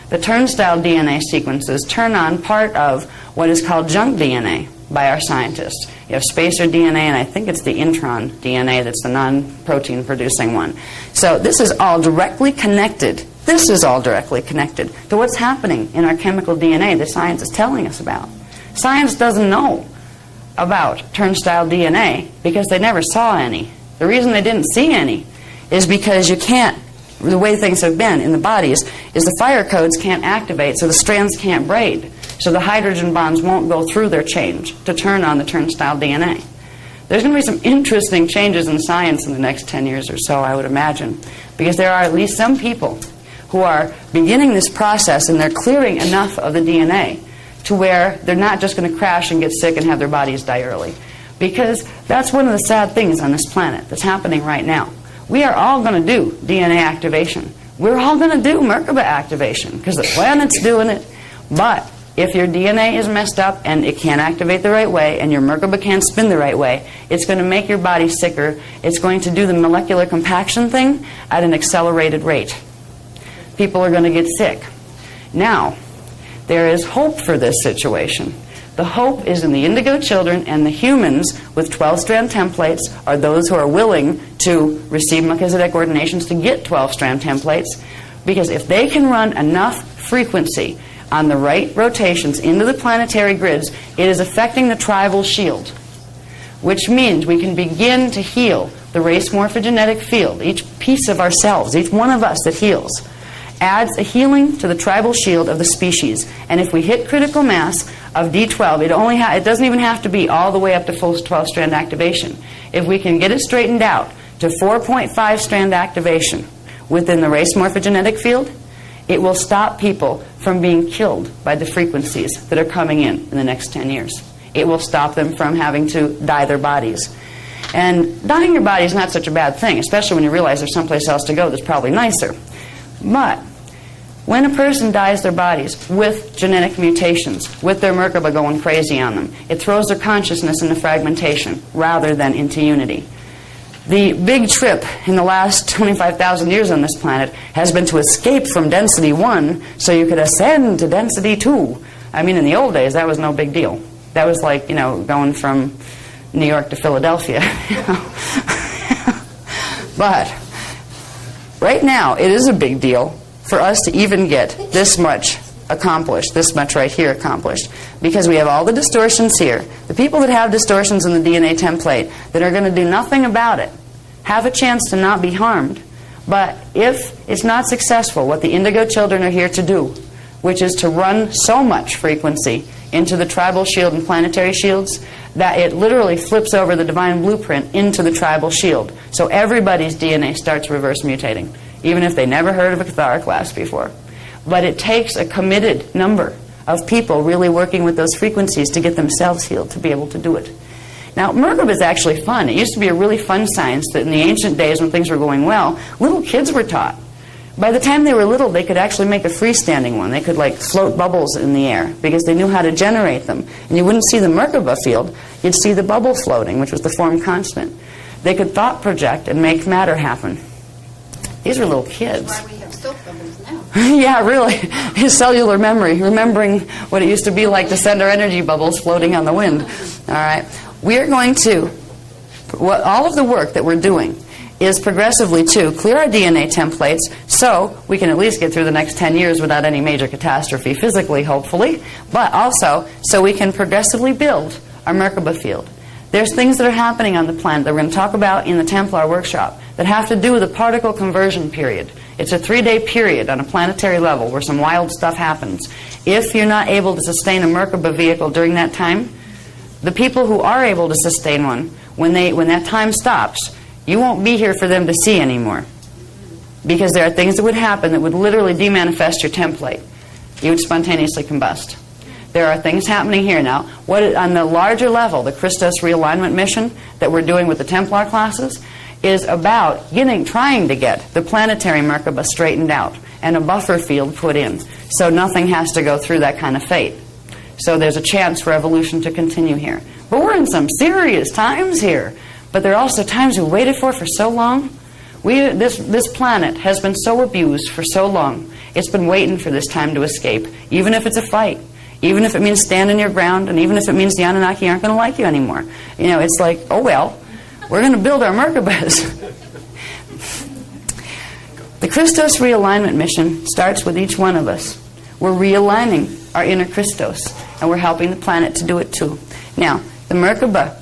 The turnstile DNA sequences turn on part of what is called junk DNA by our scientists. You have spacer DNA, and I think it's the intron DNA that's the non-protein producing one. So this is all directly connected. This is all directly connected to what's happening in our chemical DNA that science is telling us about. Science doesn't know about turnstile DNA because they never saw any. The reason they didn't see any is because you can't, the way things have been in the bodies, is the fire codes can't activate, so the strands can't braid. So the hydrogen bonds won't go through their change to turn on the turnstile DNA. There's going to be some interesting changes in science in the next 10 years or so, I would imagine, because there are at least some people who are beginning this process and they're clearing enough of the DNA to where they're not just going to crash and get sick and have their bodies die early. Because that's one of the sad things on this planet that's happening right now. We are all going to do DNA activation. We're all going to do Merkaba activation because the planet's doing it. But if your DNA is messed up and it can't activate the right way and your Merkaba can't spin the right way, it's going to make your body sicker. It's going to do the molecular compaction thing at an accelerated rate. People are going to get sick. Now, there is hope for this situation. The hope is in the indigo children and the humans with 12-strand templates are those who are willing to receive Melchizedek ordinations to get 12-strand templates, because if they can run enough frequency on the right rotations into the planetary grids, it is affecting the tribal shield, which means we can begin to heal the race morphogenetic field. Each piece of ourselves, each one of us that heals, adds a healing to the tribal shield of the species. And if we hit critical mass of D12, it doesn't even have to be all the way up to full 12-strand activation. If we can get it straightened out to 4.5-strand activation within the race morphogenetic field, it will stop people from being killed by the frequencies that are coming in the next 10 years. It will stop them from having to dye their bodies. And dyeing your body is not such a bad thing, especially when you realize there's someplace else to go that's probably nicer. But when a person dyes their bodies with genetic mutations, with their Merkaba going crazy on them, it throws their consciousness into fragmentation rather than into unity. The big trip in the last 25,000 years on this planet has been to escape from density 1 so you could ascend to density 2. I mean, in the old days, that was no big deal. That was like, going from New York to Philadelphia. But right now, it is a big deal for us to even get this much accomplished, this much right here accomplished, because we have all the distortions here. The people that have distortions in the DNA template that are going to do nothing about it have a chance to not be harmed. But if it's not successful, what the indigo children are here to do, which is to run so much frequency into the tribal shield and planetary shields that it literally flips over the divine blueprint into the tribal shield. So everybody's DNA starts reverse mutating, even if they never heard of a Cathara class before. But it takes a committed number of people really working with those frequencies to get themselves healed to be able to do it. Now, Merkaba is actually fun. It used to be a really fun science that in the ancient days when things were going well, little kids were taught. By the time they were little, they could actually make a freestanding one. They could float bubbles in the air because they knew how to generate them. And you wouldn't see the Merkaba field. You'd see the bubble floating, which was the form constant. They could thought project and make matter happen. These were little kids. That's why we have soap bubbles now. Yeah, really. His cellular memory, remembering what it used to be like to send our energy bubbles floating on the wind. All right. We are going to, all of the work that we're doing is progressively to clear our DNA templates so we can at least get through the next 10 years without any major catastrophe physically, hopefully, but also so we can progressively build our Merkaba field. There's things that are happening on the planet that we're going to talk about in the Templar workshop that have to do with the particle conversion period. It's a 3-day period on a planetary level where some wild stuff happens. If you're not able to sustain a Merkaba vehicle during that time, the people who are able to sustain one, when that time stops, you won't be here for them to see anymore. Because there are things that would happen that would literally demanifest your template. You would spontaneously combust. There are things happening here now. On the larger level, the Christos realignment mission that we're doing with the Templar classes is about trying to get the planetary Merkaba straightened out and a buffer field put in so nothing has to go through that kind of fate. So there's a chance for evolution to continue here. But we're in some serious times here. But there are also times we waited for so long. This planet has been so abused for so long. It's been waiting for this time to escape, even if it's a fight, even if it means standing your ground, and even if it means the Anunnaki aren't going to like you anymore. It's like, oh well, we're going to build our Merkabas. The Christos realignment mission starts with each one of us. We're realigning our inner Christos, and we're helping the planet to do it too. Now, the Merkaba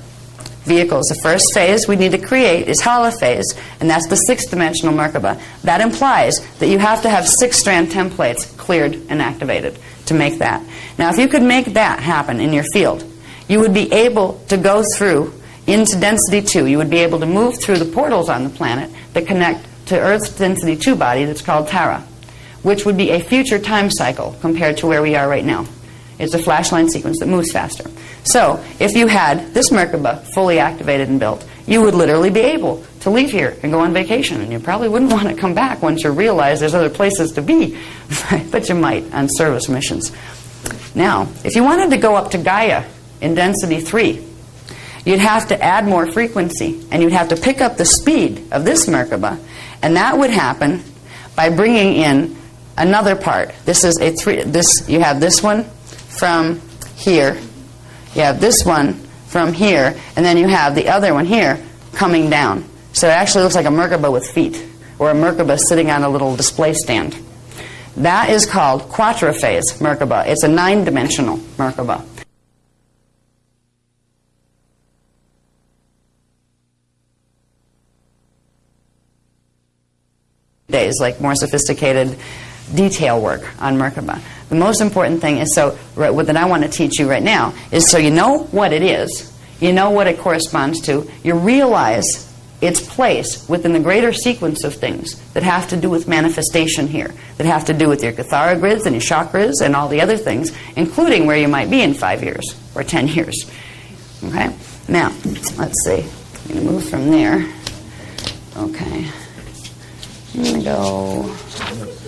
vehicles, the first phase we need to create is holophase, and that's the 6th-dimensional Merkaba. That implies that you have to have 6-strand templates cleared and activated to make that. Now, if you could make that happen in your field, you would be able to go through into density 2. You would be able to move through the portals on the planet that connect to Earth's density 2 body that's called Tara, which would be a future time cycle compared to where we are right now. It's a flashline sequence that moves faster. So, if you had this Merkaba fully activated and built, you would literally be able to leave here and go on vacation, and you probably wouldn't want to come back once you realize there's other places to be, but you might on service missions. Now, if you wanted to go up to Gaia in density 3, you'd have to add more frequency, and you'd have to pick up the speed of this Merkaba, and that would happen by bringing in another part. This is a 3. You have this one from here. You have this one from here, and then you have the other one here coming down. So it actually looks like a Merkaba with feet, or a Merkaba sitting on a little display stand. That is called quadriphase Merkaba. It's a 9-dimensional Merkaba. Days, like more sophisticated detail work on Merkaba. The most important thing is that I want to teach you right now is so you know what it is, you know what it corresponds to, you realize its place within the greater sequence of things that have to do with manifestation here, that have to do with your Kathara grids and your chakras and all the other things, including where you might be in 5 years or 10 years. Okay? Now, let's see. I'm going to move from there. Okay. I'm going to go...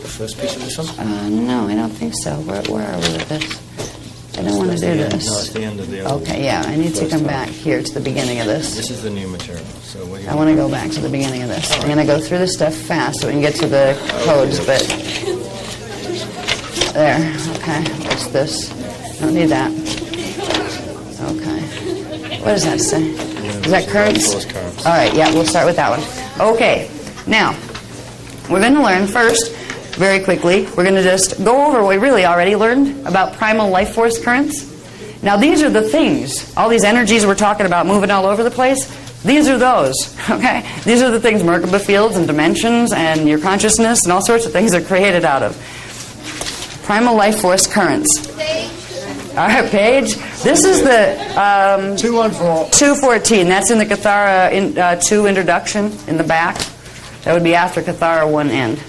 The first piece of this one? No, I don't think so. Where are we with this? I don't want to do this. No, it's the end of the old. Okay, yeah, I need to come back here to the beginning of this. This is the new material. So I want to go back to the beginning of this. I'm going to go through this stuff fast so we can get to the codes, but... There, okay. What's this? Don't need that. Okay. What does that say? Is that currents? All right, yeah, we'll start with that one. Okay, now, we're going to learn first, very quickly, we're going to just go over what we really already learned about primal life force currents. Now, these are the things, all these energies we're talking about moving all over the place, these are those, okay? These are the things Merkaba fields and dimensions and your consciousness and all sorts of things are created out of. Primal life force currents. All right, page. This is the 214. That's in the Kathara 2 introduction in the back. That would be after Kathara 1 end.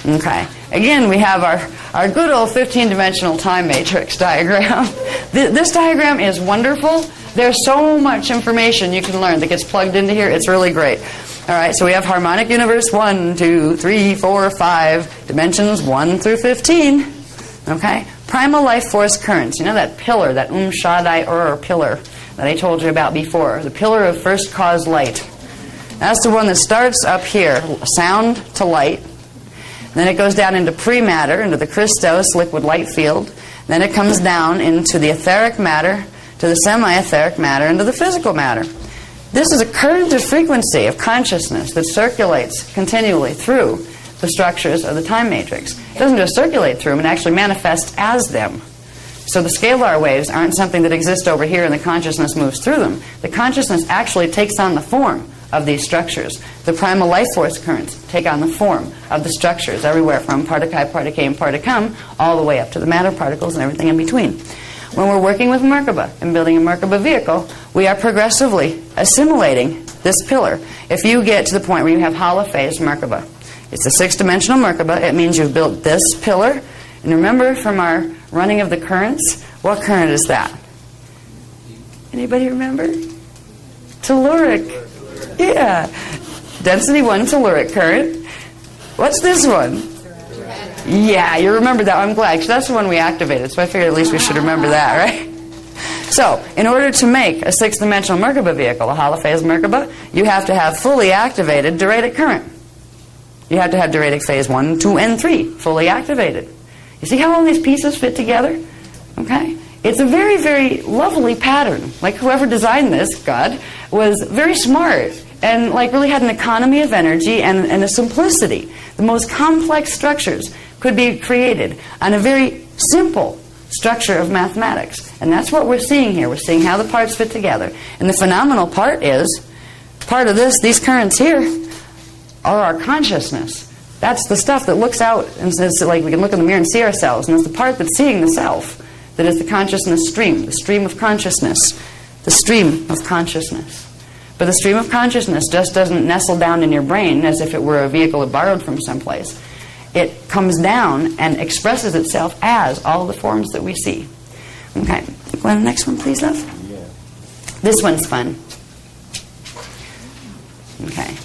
Okay. Again, we have our good old 15-dimensional time matrix diagram. This diagram is wonderful. There's so much information you can learn that gets plugged into here. It's really great. All right, so we have harmonic universe 1, 2, 3, 4, 5, dimensions 1 through 15. Okay? Primal life force currents. You know that pillar, that Shaddai pillar that I told you about before, the pillar of first cause light. That's the one that starts up here, sound to light. Then it goes down into pre-matter, into the Christos liquid light field. Then it comes down into the etheric matter, to the semi-etheric matter, into the physical matter. This is a current of frequency of consciousness that circulates continually through the structures of the time matrix. It doesn't just circulate through them, it actually manifests as them. So the scalar waves aren't something that exist over here and the consciousness moves through them. The consciousness actually takes on the form of these structures. The primal life force currents take on the form of the structures everywhere from particle, particle, and particum all the way up to the matter particles and everything in between. When we're working with Merkaba and building a Merkaba vehicle, we are progressively assimilating this pillar. If you get to the point where you have holophase Merkaba, it's a 6-dimensional Merkaba, it means you've built this pillar. And remember from our running of the currents, what current is that? Anybody remember? Telluric. Yeah. Density 1 telluric current. What's this one? Yeah, you remember that. I'm glad, because that's the one we activated, so I figured at least we should remember that, right? So, in order to make a 6-dimensional Merkaba vehicle, a holophase Merkaba, you have to have fully activated Triadic current. You have to have Triadic phase 1, 2, and 3 fully activated. You see how all these pieces fit together? Okay? It's a very, very lovely pattern. Like whoever designed this, God, was very smart and like really had an economy of energy and a simplicity. The most complex structures could be created on a very simple structure of mathematics. And that's what we're seeing here. We're seeing how the parts fit together. And the phenomenal part is, part of this, these currents here, are our consciousness. That's the stuff that looks out and says, like, we can look in the mirror and see ourselves. And it's the part that's seeing the self that is the consciousness stream, the stream of consciousness, the stream of consciousness. But the stream of consciousness just doesn't nestle down in your brain as if it were a vehicle borrowed from someplace. It comes down and expresses itself as all the forms that we see. Okay. Go on to the next one, please, love. Yeah. This one's fun. Okay.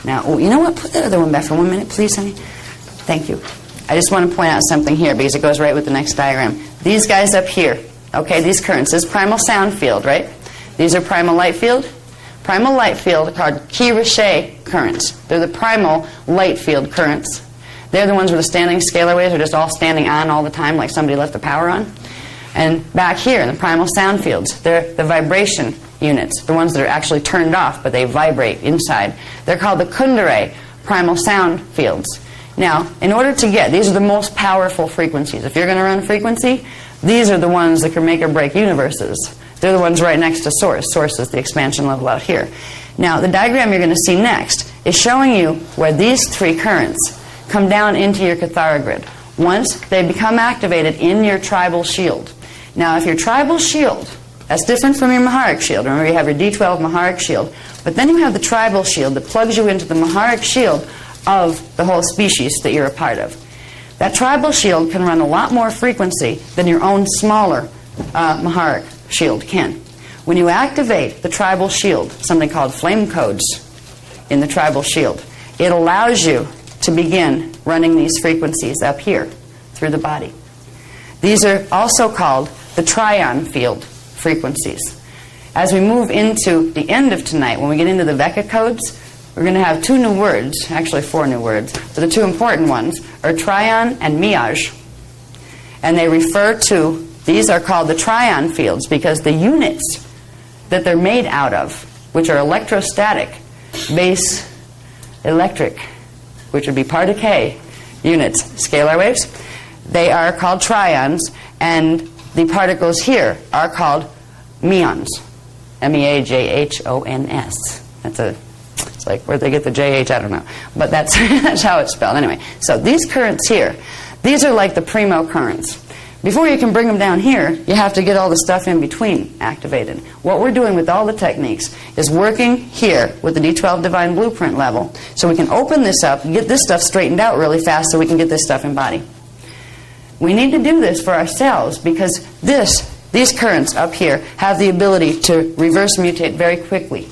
Now, oh, you know what? Put that other one back for 1 minute, please, honey. Thank you. I just want to point out something here because it goes right with the next diagram. These guys up here, okay, these currents, this is primal sound field, right? These are primal light field. Primal light field are called Key-Richet currents. They're the primal light field currents. They're the ones where the standing scalar waves are just all standing on all the time, like somebody left the power on. And back here, the primal sound fields, they're the vibration units, the ones that are actually turned off, but they vibrate inside. They're called the Kundera primal sound fields. Now, in order to get, these are the most powerful frequencies. If you're going to run frequency, these are the ones that can make or break universes. They're the ones right next to source. Source is the expansion level out here. Now, the diagram you're going to see next is showing you where these three currents come down into your Kathara grid. Once they become activated in your tribal shield. Now, if your tribal shield, that's different from your Maharic shield. Remember, you have your D12 Maharic shield. But then you have the tribal shield that plugs you into the Maharic shield of the whole species that you're a part of. That tribal shield can run a lot more frequency than your own smaller Maharic shield can. When you activate the tribal shield, something called flame codes in the tribal shield, it allows you to begin running these frequencies up here through the body. These are also called the trion field frequencies. As we move into the end of tonight, when we get into the Vecca codes, we're going to have 2 new words, actually 4 new words, but the 2 important ones are trion and miage. And they refer to, these are called the trion fields because the units that they're made out of, which are electrostatic, base electric, which would be part of K units, scalar waves, they are called trions, and the particles here are called muons, M-E-A-J-H-O-N-S. It's like where they get the J-H, I don't know. But that's, that's how it's spelled. Anyway, so these currents here, these are like the primo currents. Before you can bring them down here, you have to get all the stuff in between activated. What we're doing with all the techniques is working here with the D12 Divine Blueprint level so we can open this up, get this stuff straightened out really fast so we can get this stuff in body. We need to do this for ourselves because these currents up here have the ability to reverse mutate very quickly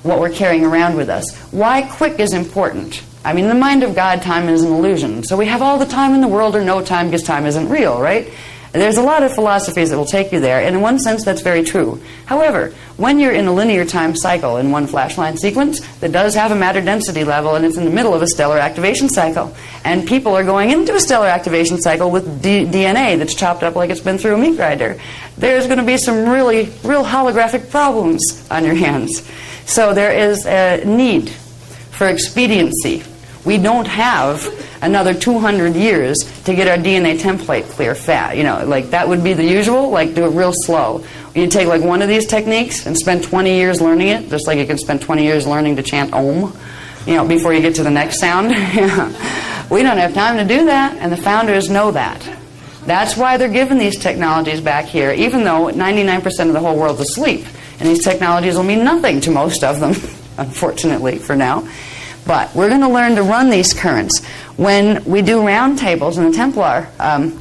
what we're carrying around with us. Why quick is important? I mean, in the mind of God, time is an illusion. So we have all the time in the world or no time because time isn't real, right? There's a lot of philosophies that will take you there, and in one sense that's very true. However, when you're in a linear time cycle in one flashline sequence that does have a matter density level and it's in the middle of a stellar activation cycle, and people are going into a stellar activation cycle with DNA that's chopped up like it's been through a meat grinder, there's going to be some real holographic problems on your hands. So there is a need for expediency. We don't have another 200 years to get our DNA template clear fat. You know, like that would be the usual, like do it real slow. You take like one of these techniques and spend 20 years learning it, just like you can spend 20 years learning to chant Om, you know, before you get to the next sound. We don't have time to do that, and the founders know that. That's why they're giving these technologies back here, even though 99% of the whole world's asleep. And these technologies will mean nothing to most of them, unfortunately, for now. But we're going to learn to run these currents. When we do round tables in the Templar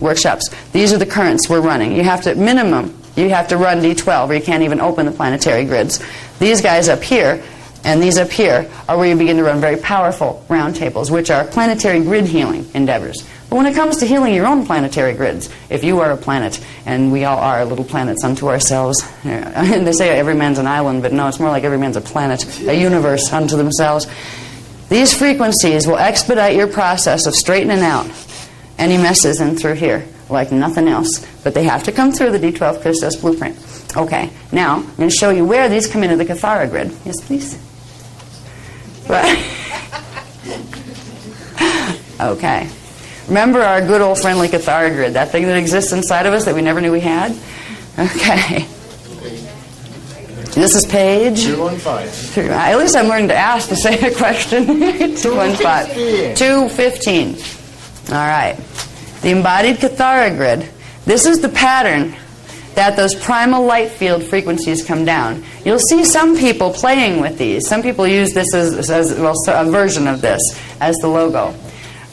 workshops, these are the currents we're running. You have to, minimum, you have to run D12 or you can't even open the planetary grids. These guys up here and these up here are where you begin to run very powerful round tables, which are planetary grid healing endeavors. But when it comes to healing your own planetary grids, if you are a planet, and we all are little planets unto ourselves, and they say every man's an island, but no, it's more like every man's a planet, a universe unto themselves. These frequencies will expedite your process of straightening out any messes in through here like nothing else. But they have to come through the D12 Christos blueprint. Okay, now I'm going to show you where these come into the Kathara grid. Yes, please. Okay. Remember our good old friendly Kathara Grid, that thing that exists inside of us that we never knew we had? Okay. This is page? 215. At least I'm learning to ask the same question. 215. 215. All right. The embodied Kathara Grid. This is the pattern that those primal light field frequencies come down. You'll see some people playing with these. Some people use this as well, a version of this as the logo.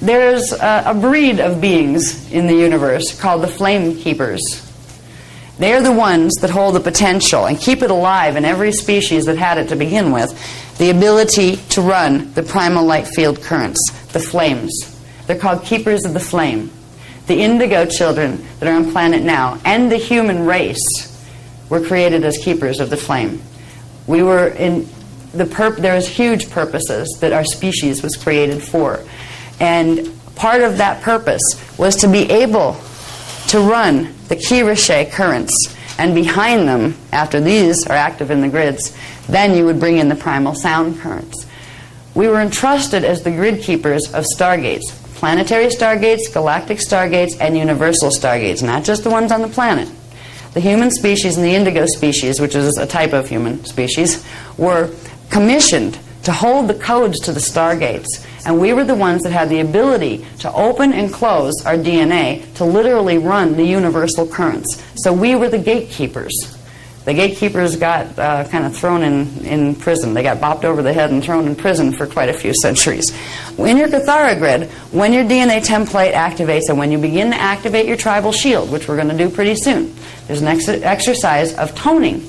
There's a breed of beings in the universe called the Flame Keepers. They are the ones that hold the potential and keep it alive in every species that had it to begin with, the ability to run the primal light field currents, the flames. They're called keepers of the flame. The indigo children that are on planet now and the human race were created as keepers of the flame. We were in there's huge purposes that our species was created for. And part of that purpose was to be able to run the Key-Riche currents, and behind them, after these are active in the grids, then you would bring in the primal sound currents. We were entrusted as the grid keepers of stargates, planetary stargates, galactic stargates, and universal stargates, not just the ones on the planet. The human species and the indigo species, which is a type of human species, were commissioned to hold the codes to the stargates. And we were the ones that had the ability to open and close our DNA to literally run the universal currents. So we were the gatekeepers. The gatekeepers got kind of thrown in prison. They got bopped over the head and thrown in prison for quite a few centuries. In your Kathara Grid, when your DNA template activates and when you begin to activate your tribal shield, which we're going to do pretty soon, there's an exercise of toning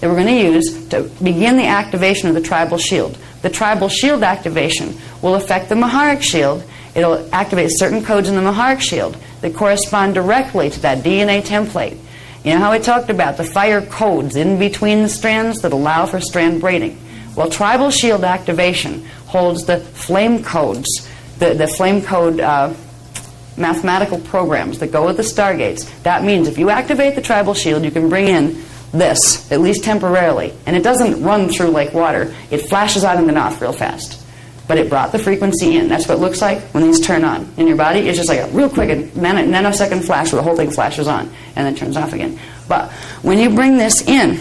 that we're going to use to begin the activation of the tribal shield. The tribal shield activation will affect the Maharic shield. It'll activate certain codes in the Maharic shield that correspond directly to that DNA template. You know how I talked about the fire codes in between the strands that allow for strand braiding? Well, tribal shield activation holds the flame codes, the flame code mathematical programs that go with the stargates. That means if you activate the tribal shield, you can bring in this, at least temporarily. And it doesn't run through like water. It flashes out in the mouth real fast. But it brought the frequency in. That's what it looks like when these turn on. In your body, it's just like a real quick nanosecond flash where the whole thing flashes on and then turns off again. But when you bring this in,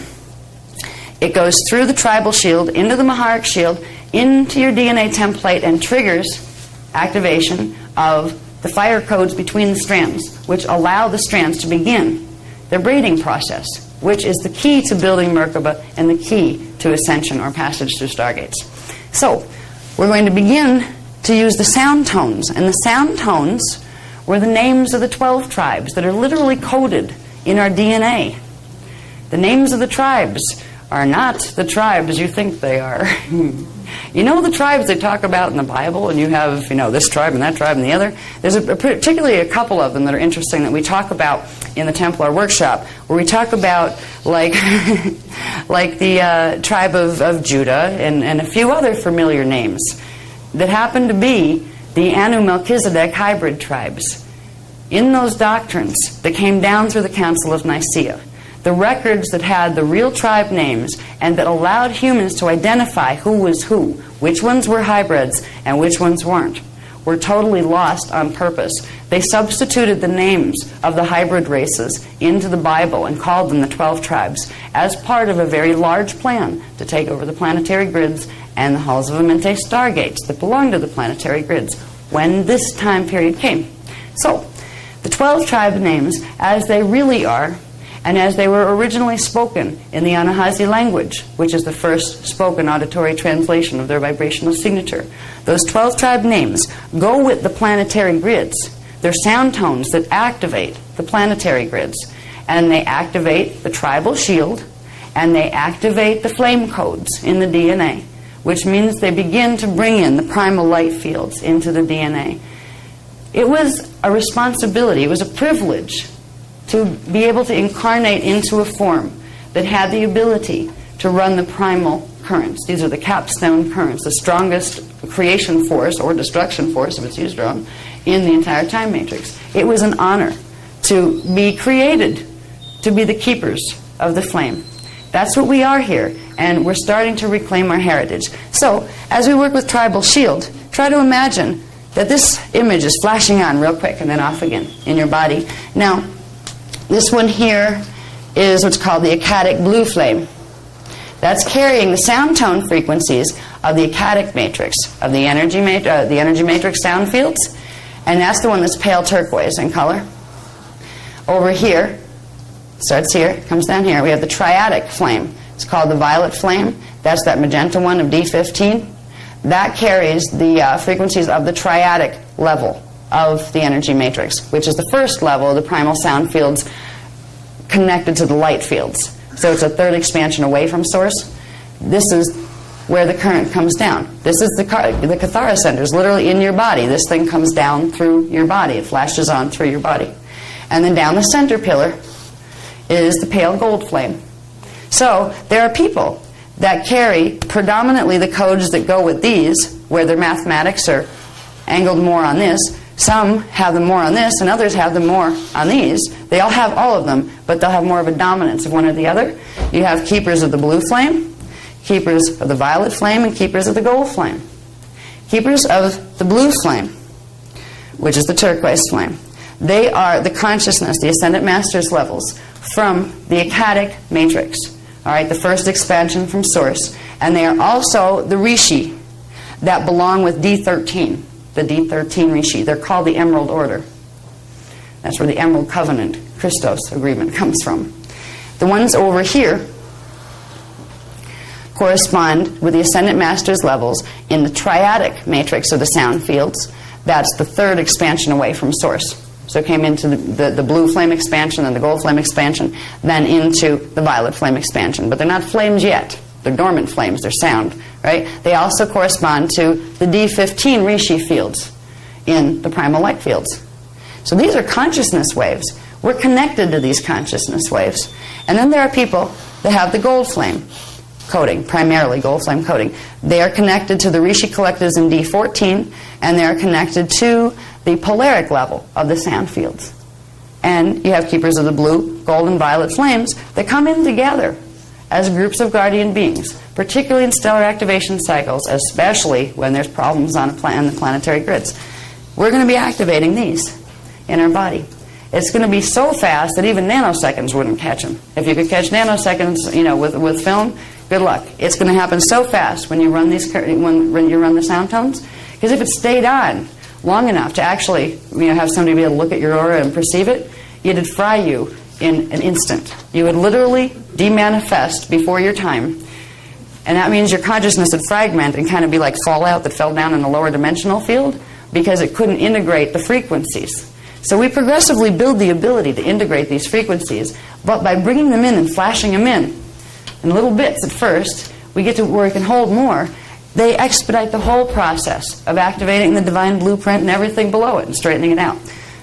it goes through the tribal shield, into the Maharic shield, into your DNA template, and triggers activation of the fire codes between the strands, which allow the strands to begin their braiding process, which is the key to building Merkaba and the key to ascension or passage through stargates. So, we're going to begin to use the sound tones. And the sound tones were the names of the 12 tribes that are literally coded in our DNA. The names of the tribes are not the tribes you think they are. You know the tribes they talk about in the Bible, and you have, this tribe and that tribe and the other? There's particularly a couple of them that are interesting that we talk about in the Templar workshop, where we talk about like the tribe of Judah and a few other familiar names that happen to be the Anu-Melchizedek hybrid tribes. In those doctrines that came down through the Council of Nicaea, the records that had the real tribe names and that allowed humans to identify who was who, which ones were hybrids and which ones weren't, were totally lost on purpose. They substituted the names of the hybrid races into the Bible and called them the 12 tribes as part of a very large plan to take over the planetary grids and the halls of Amente stargates that belonged to the planetary grids when this time period came. So, the 12 tribe names, as they really are, and as they were originally spoken in the Anahazi language, which is the first spoken auditory translation of their vibrational signature, those 12 tribe names go with the planetary grids. They're sound tones that activate the planetary grids. And they activate the tribal shield, and they activate the flame codes in the DNA, which means they begin to bring in the primal light fields into the DNA. It was a responsibility, it was a privilege to be able to incarnate into a form that had the ability to run the primal currents. These are the capstone currents, the strongest creation force or destruction force, if it's used wrong, in the entire time matrix. It was an honor to be created to be the keepers of the flame. That's what we are here, and we're starting to reclaim our heritage. So, as we work with Tribal Shield, try to imagine that this image is flashing on real quick and then off again in your body. Now, this one here is what's called the Akkadic blue flame. That's carrying the sound tone frequencies of the Akkadic matrix, of the energy matrix sound fields, and that's the one that's pale turquoise in color. Over here, starts here, comes down here, we have the Triadic flame. It's called the violet flame. That's that magenta one of D15. That carries the frequencies of the triadic level of the energy matrix, which is the first level of the primal sound fields connected to the light fields. So it's a third expansion away from source. This is where the current comes down. This is the Kathara centers, literally in your body. This thing comes down through your body. It flashes on through your body. And then down the center pillar is the pale gold flame. So there are people that carry predominantly the codes that go with these, where their mathematics are angled more on this. Some have them more on this, and others have them more on these. They all have all of them, but they'll have more of a dominance of one or the other. You have keepers of the blue flame, keepers of the violet flame, and keepers of the gold flame. Keepers of the blue flame, which is the turquoise flame. They are the consciousness, the Ascendant Masters levels from the Akkadic matrix. All right, the first expansion from source. And they are also the Rishi that belong with D13, the D13 Rishi. They're called the Emerald Order. That's where the Emerald Covenant, Christos agreement, comes from. The ones over here correspond with the Ascendant Masters levels in the Triadic matrix of the sound fields. That's the third expansion away from source. So it came into the blue flame expansion, then the gold flame expansion, then into the violet flame expansion. But they're not flames yet. They're dormant flames. They're sound, right? They also correspond to the D15 Rishi fields in the primal light fields. So these are consciousness waves. We're connected to these consciousness waves. And then there are people that have the gold flame coding, primarily gold flame coding. They are connected to the Rishi collectives in D14, and they are connected to the polaric level of the sound fields. And you have keepers of the blue, gold, and violet flames that come in together as groups of guardian beings, particularly in stellar activation cycles, especially when there's problems on the planetary grids. We're going to be activating these in our body. It's going to be so fast that even nanoseconds wouldn't catch them. If you could catch nanoseconds, with film, good luck. It's going to happen so fast when you run when you run the sound tones, because if it stayed on long enough to actually have somebody be able to look at your aura and perceive it, it'd fry you in an instant. You would literally demanifest before your time, and that means your consciousness would fragment and kind of be like fallout that fell down in the lower dimensional field because it couldn't integrate the frequencies. So we progressively build the ability to integrate these frequencies, but by bringing them in and flashing them in little bits at first, we get to where we can hold more. They expedite the whole process of activating the divine blueprint and everything below it and straightening it out.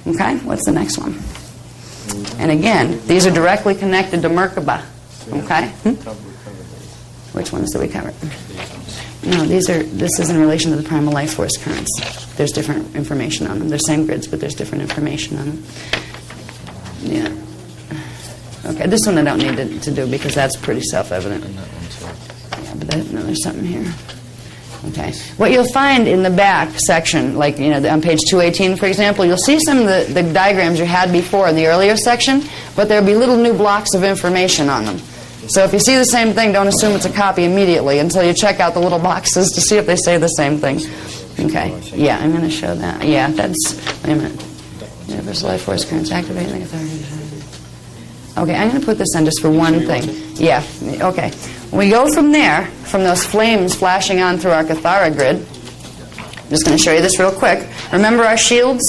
Okay, what's the next one? And again, these are directly connected to Merkaba. Okay? Which ones do we cover? No, this is in relation to the primal life force currents. There's different information on them. They're same grids, but there's different information on them. Yeah. Okay, this one I don't need to do because that's pretty self-evident. Yeah, but there's something here. Okay. What you'll find in the back section, like on page 218, for example, you'll see some of the diagrams you had before in the earlier section, but there'll be little new blocks of information on them. So if you see the same thing, don't assume it's a copy immediately until you check out the little boxes to see if they say the same thing. Okay. Yeah, I'm going to show that. Yeah, that's... Wait a minute. Universal life force currents activating the Kathara. Okay, I'm going to put this on just for one thing. Yeah, okay. When we go from there, from those flames flashing on through our Kathara grid, I'm just going to show you this real quick. Remember our shields?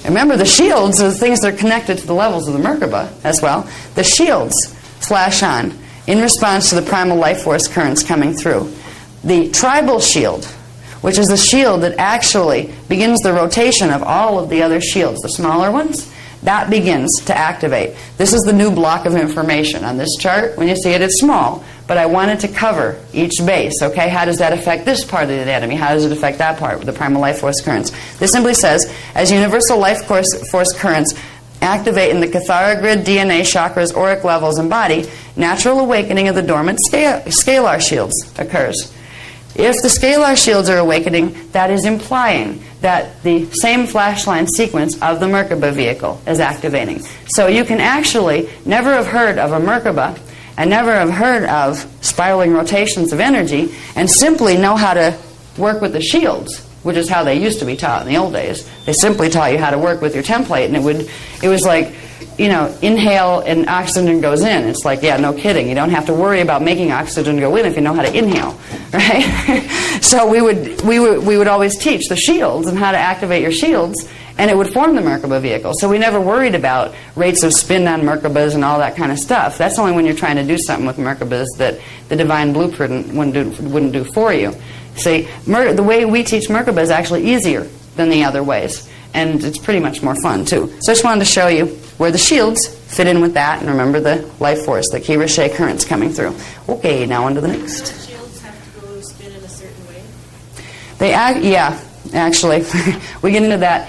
Remember the shields are the things that are connected to the levels of the Merkaba as well. The shields flash on in response to the primal life force currents coming through. The tribal shield, which is the shield that actually begins the rotation of all of the other shields, the smaller ones, that begins to activate. This is the new block of information on this chart. When you see it, it's small, but I wanted to cover each base. Okay, how does that affect this part of the anatomy? How does it affect that part with the primal life force currents? This simply says, as universal life force currents activate in the Kathara Grid, DNA, chakras, auric levels, and body, natural awakening of the dormant scalar shields occurs. If the scalar shields are awakening, that is implying that the same flashline sequence of the Merkaba vehicle is activating. So you can actually never have heard of a Merkaba and never have heard of spiraling rotations of energy and simply know how to work with the shields, which is how they used to be taught in the old days. They simply taught you how to work with your template, and it was like, you know, inhale and oxygen goes in. It's like, yeah, no kidding. You don't have to worry about making oxygen go in if you know how to inhale, right? So we would always teach the shields and how to activate your shields, and it would form the Merkaba vehicle. So we never worried about rates of spin on Merkabas and all that kind of stuff. That's only when you're trying to do something with Merkabas that the divine blueprint wouldn't do for you. See, the way we teach Merkaba is actually easier than the other ways, and it's pretty much more fun too. So I just wanted to show you where the shields fit in with that, and remember the life force, the Key-Riche currents coming through. Okay, now on to the next. Do the shields have to go to spin in a certain way? Yeah, actually. We get into that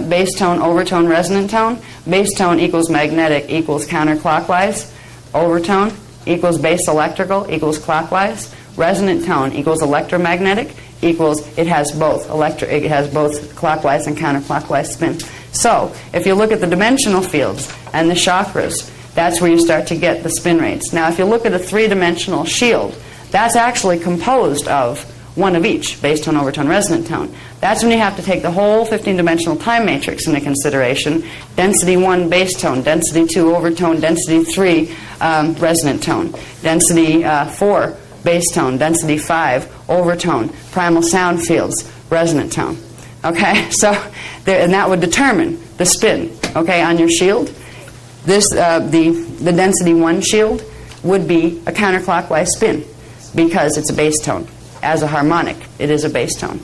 base tone, overtone, resonant tone. Base tone equals magnetic equals counterclockwise. Overtone equals base electrical equals clockwise. Resonant tone equals electromagnetic equals it has both clockwise and counterclockwise spin. So if you look at the dimensional fields and the chakras, that's where you start to get the spin rates. Now if you look at a three-dimensional shield, that's actually composed of one of each, base tone, overtone, resonant tone. That's when you have to take the whole 15-dimensional time matrix into consideration. Density 1 base tone, density 2 overtone, density 3 resonant tone, density 4 base tone, density 5 overtone, primal sound fields, resonant tone. Okay, so and that would determine the spin. Okay, on your shield, this the density 1 shield would be a counterclockwise spin because it's a base tone. As a harmonic, it is a base tone.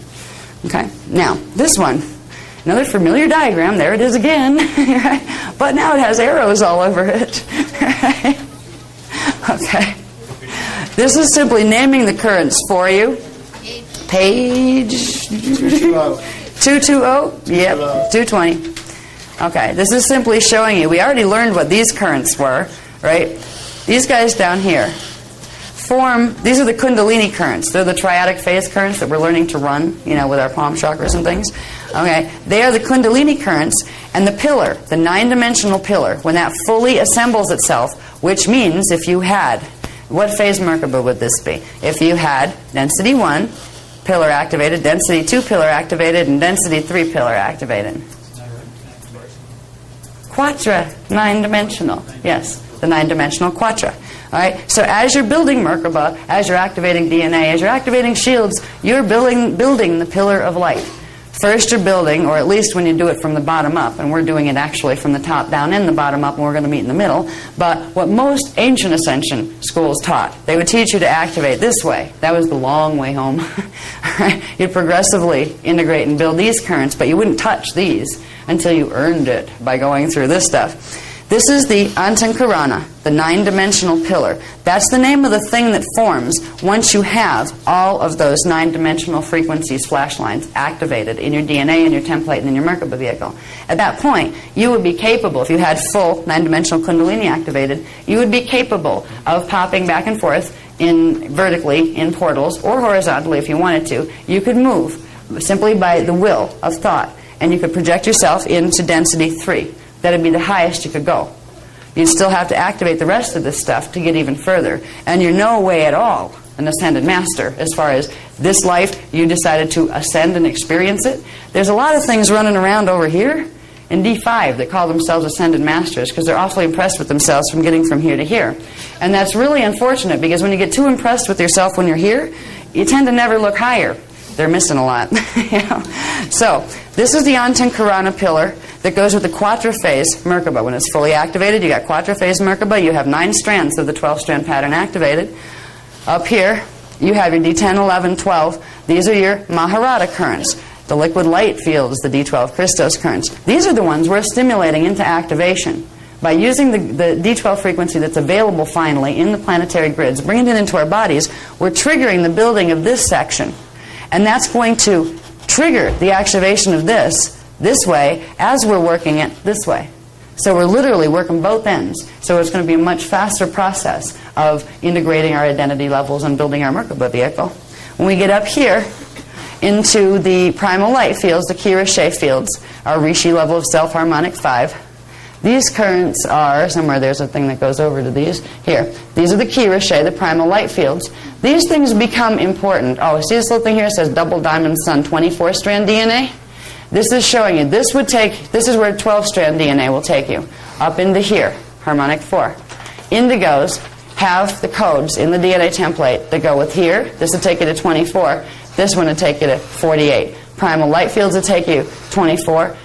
Okay, now this one, another familiar diagram. There it is again, right? But now it has arrows all over it. Right? Okay. This is simply naming the currents for you. Page 220? Yep, 220. Okay, this is simply showing you. We already learned what these currents were, right? These guys down here these are the Kundalini currents. They're the Triadic Phase Currents that we're learning to run, you know, with our palm chakras and things. Okay, they are the Kundalini currents, and the pillar, the 9-dimensional pillar, when that fully assembles itself, which means if you had, what phase Merkaba would this be? If you had density 1 pillar activated, density 2 pillar activated, and density 3 pillar activated. Quatra, 9-dimensional. Yes, the 9-dimensional quatra. All right. So as you're building Merkaba, as you're activating DNA, as you're activating shields, you're building the pillar of light. First you're building, or at least when you do it from the bottom up, and we're doing it actually from the top down and the bottom up, and we're going to meet in the middle, but what most ancient ascension schools taught, they would teach you to activate this way. That was the long way home. You'd progressively integrate and build these currents, but you wouldn't touch these until you earned it by going through this stuff. This is the Antankarana, the 9-dimensional pillar. That's the name of the thing that forms once you have all of those 9-dimensional frequencies, flash lines, activated in your DNA, in your template, and in your Merkaba vehicle. At that point, you would be capable, if you had full 9-dimensional Kundalini activated, you would be capable of popping back and forth vertically in portals, or horizontally if you wanted to. You could move simply by the will of thought, and you could project yourself into density 3. That'd be the highest you could go. You'd still have to activate the rest of this stuff to get even further. And you're no way at all an ascended master as far as this life, you decided to ascend and experience it. There's a lot of things running around over here in D5 that call themselves ascended masters because they're awfully impressed with themselves from getting from here to here. And that's really unfortunate because when you get too impressed with yourself when you're here, you tend to never look higher. They're missing a lot. You know? So this is the Antankarana pillar that goes with the quadriphase Merkaba. When it's fully activated, you got quadriphase Merkaba. You have 9 strands of the 12-strand pattern activated. Up here, you have your D10, 11, 12. These are your Maharic currents. The liquid light fields, the D12 Christos currents. These are the ones we're stimulating into activation. By using the D12 frequency that's available finally in the planetary grids, bringing it into our bodies, we're triggering the building of this section. And that's going to trigger the activation of this this way as we're working it this way. So we're literally working both ends. So it's going to be a much faster process of integrating our identity levels and building our Merkaba vehicle. When we get up here into the primal light fields, the Ki Rishi fields, our Rishi level of self, harmonic 5, these currents are, somewhere there's a thing that goes over to these. Here. These are the Ki Rishi, the primal light fields. These things become important. Oh, see this little thing here? It says double diamond sun, 24-strand DNA? This is showing you, this is where 12-strand DNA will take you. Up into here, harmonic 4. Indigos have the codes in the DNA template that go with here. This will take you to 24. This one will take you to 48. Primal light fields will take you 24.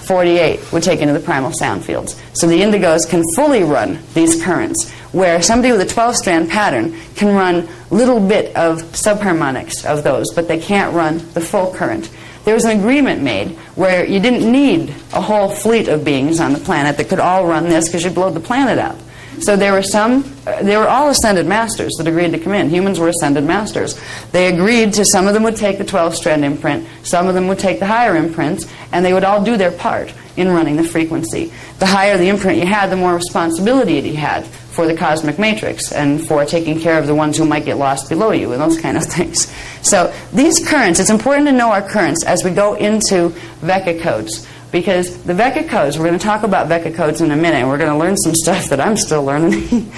48 would take you into the primal sound fields. So the indigos can fully run these currents, where somebody with a 12-strand pattern can run a little bit of subharmonics of those, but they can't run the full current. There was an agreement made where you didn't need a whole fleet of beings on the planet that could all run this because you'd blow the planet up. So there were all ascended masters that agreed to come in. Humans were ascended masters. They agreed to, some of them would take the 12-strand imprint, some of them would take the higher imprints, and they would all do their part in running the frequency. The higher the imprint you had, the more responsibility you had for the cosmic matrix and for taking care of the ones who might get lost below you and those kind of things. So these currents, it's important to know our currents as we go into Vecca codes. Because the Vecca codes, we're going to talk about Vecca codes in a minute, and we're going to learn some stuff that I'm still learning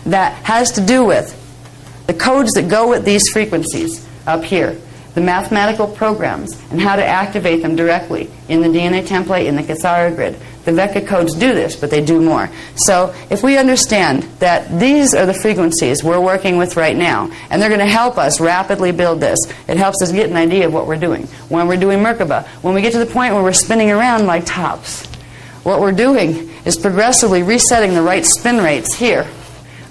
that has to do with the codes that go with these frequencies up here, the mathematical programs, and how to activate them directly in the DNA template, in the Kathara Grid. The Vecca codes do this, but they do more. So if we understand that these are the frequencies we're working with right now, and they're going to help us rapidly build this, it helps us get an idea of what we're doing. When we're doing Merkaba, when we get to the point where we're spinning around like tops, what we're doing is progressively resetting the right spin rates here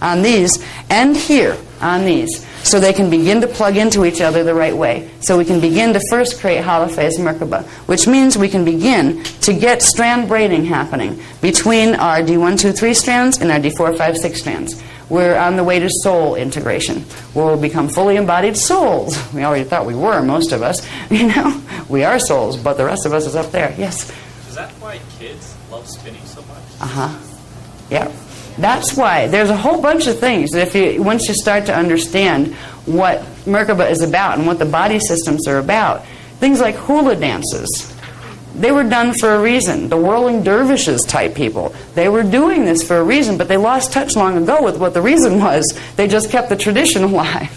on these and here on these, so they can begin to plug into each other the right way. So we can begin to first create holophase Merkaba, which means we can begin to get strand braiding happening between our D1, 2, 3 strands and our D4, 5, 6 strands. We're on the way to soul integration, where we'll become fully embodied souls. We already thought we were, most of us. You know, we are souls, but the rest of us is up there. Yes? Is that why kids love spinning so much? Uh-huh. Yeah. That's why there's a whole bunch of things that once you start to understand what Merkaba is about and what the body systems are about, things like hula dances, they were done for a reason. The whirling dervishes type people, they were doing this for a reason, but they lost touch long ago with what the reason was. They just kept the tradition alive.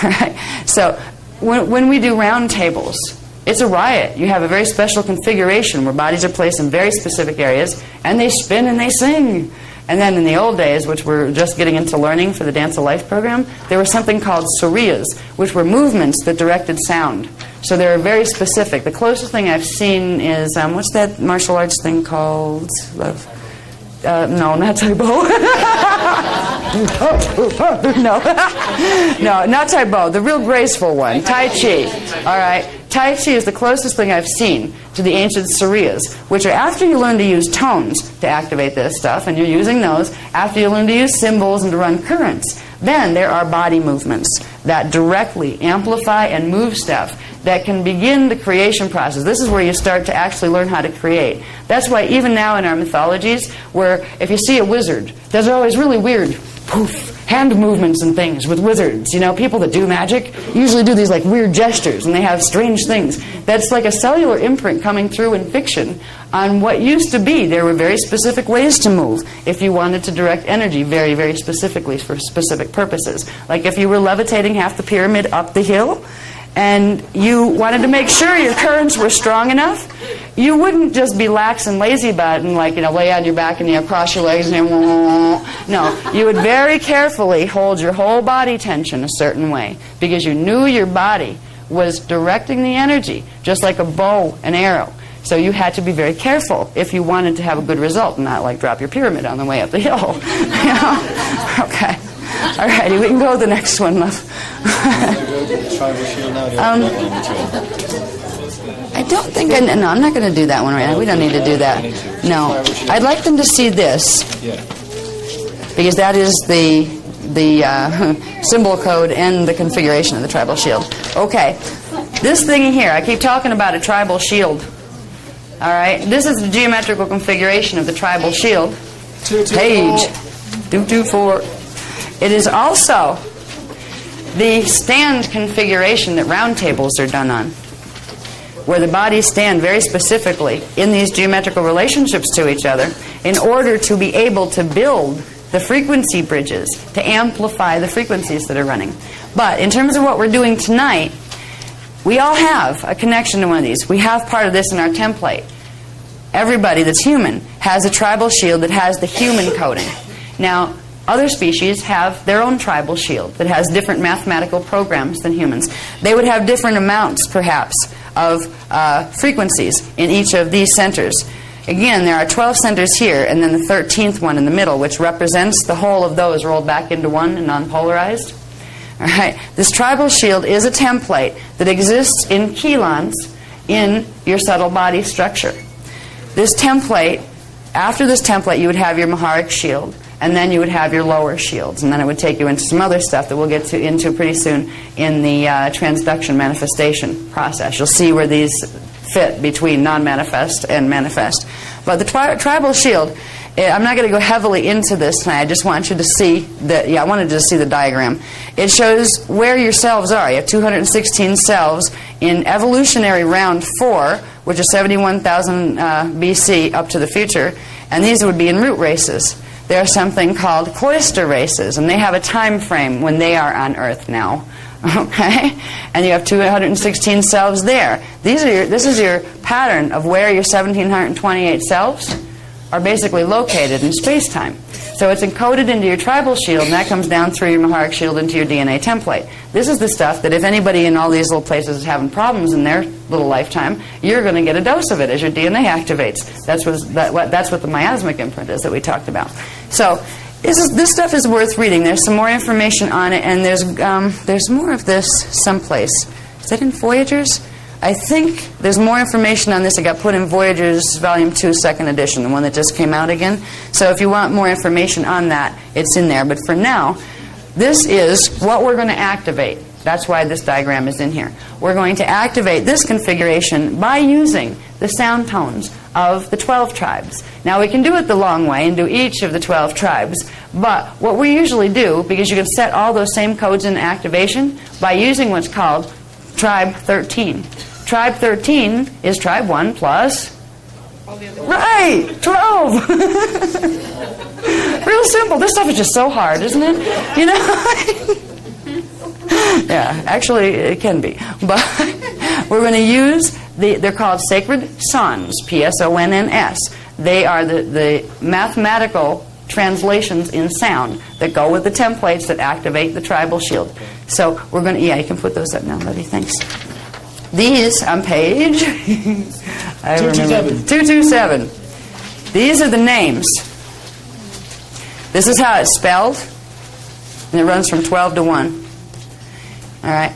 Right? So when we do round tables, it's a riot. You have a very special configuration where bodies are placed in very specific areas, and they spin and they sing. And then in the old days, which we're just getting into learning for the Dance of Life program, there was something called suriyas, which were movements that directed sound. So they're very specific. The closest thing I've seen is, what's that martial arts thing called? No, not Taibo. No, not Taibo. The real graceful one, Tai Chi. All right. Tai Chi is the closest thing I've seen to the ancient suriyas, which are after you learn to use tones to activate this stuff, and you're using those, after you learn to use symbols and to run currents, then there are body movements that directly amplify and move stuff that can begin the creation process. This is where you start to actually learn how to create. That's why even now in our mythologies, where if you see a wizard, there's always really weird poof, hand movements and things with wizards. You know, people that do magic usually do these like weird gestures, and they have strange things. That's like a cellular imprint coming through in fiction on what used to be. There were very specific ways to move if you wanted to direct energy very, very specifically for specific purposes. Like if you were levitating half the pyramid up the hill, and you wanted to make sure your currents were strong enough, you wouldn't just be lax and lazy about it and lay on your back and cross your legs and no, you would very carefully hold your whole body tension a certain way because you knew your body was directing the energy just like a bow and arrow. So you had to be very careful if you wanted to have a good result and not drop your pyramid on the way up the hill. You know? Okay. All righty, we can go to the next one, love. I don't think no, I'm not going to do that one right now. We don't need to do that. No, I'd like them to see this because that is the symbol code and the configuration of the tribal shield. Okay, this thing here, I keep talking about a tribal shield. All right, this is the geometrical configuration of the tribal shield. Page 224. It is also the stand configuration that round tables are done on, where the bodies stand very specifically in these geometrical relationships to each other in order to be able to build the frequency bridges to amplify the frequencies that are running. But in terms of what we're doing tonight, we all have a connection to one of these. We have part of this in our template. Everybody that's human has a tribal shield that has the human coding. Now, other species have their own tribal shield that has different mathematical programs than humans. They would have different amounts, perhaps, of frequencies in each of these centers. Again, there are 12 centers here, and then the 13th one in the middle, which represents the whole of those rolled back into one and non-polarized. All right. This tribal shield is a template that exists in Keylons in your subtle body structure. This template, after this template, you would have your Maharic shield, and then you would have your lower shields, and then it would take you into some other stuff that we'll get into pretty soon in the transduction manifestation process. You'll see where these fit between non-manifest and manifest. But the tribal shield, I'm not going to go heavily into this tonight. I just want you to see I wanted to see the diagram. It shows where your selves are. You have 216 selves in evolutionary round 4, which is 71,000 BC up to the future, and these would be in root races. There's something called cloister races, and they have a time frame when they are on Earth now. Okay? And you have 216 selves there. This is your pattern of where your 1,728 selves are basically located in space-time. So it's encoded into your tribal shield, and that comes down through your Maharic shield into your DNA template. This is the stuff that if anybody in all these little places is having problems in their little lifetime, you're going to get a dose of it as your DNA activates. That's what the miasmic imprint is that we talked about. So this stuff is worth reading. There's some more information on it, and there's more of this someplace. Is that in Voyagers? I think there's more information on this that got put in Voyagers Volume 2, 2nd edition, the one that just came out again. So if you want more information on that, it's in there. But for now, this is what we're going to activate. That's why this diagram is in here. We're going to activate this configuration by using the sound tones of the 12 tribes. Now, we can do it the long way and do each of the 12 tribes, but what we usually do, because you can set all those same codes in activation by using what's called Tribe 13. Tribe 13 is Tribe 1 plus... Right! 12! Real simple. This stuff is just so hard, isn't it? You know? Yeah, actually, it can be. But we're going to use they're called sacred sons, P-S-O-N-N-S. They are the mathematical translations in sound that go with the templates that activate the tribal shield. So we're going to, you can put those up now, buddy. Thanks. These on page 227. These are the names. This is how it's spelled, and it runs from 12 to 1. All right.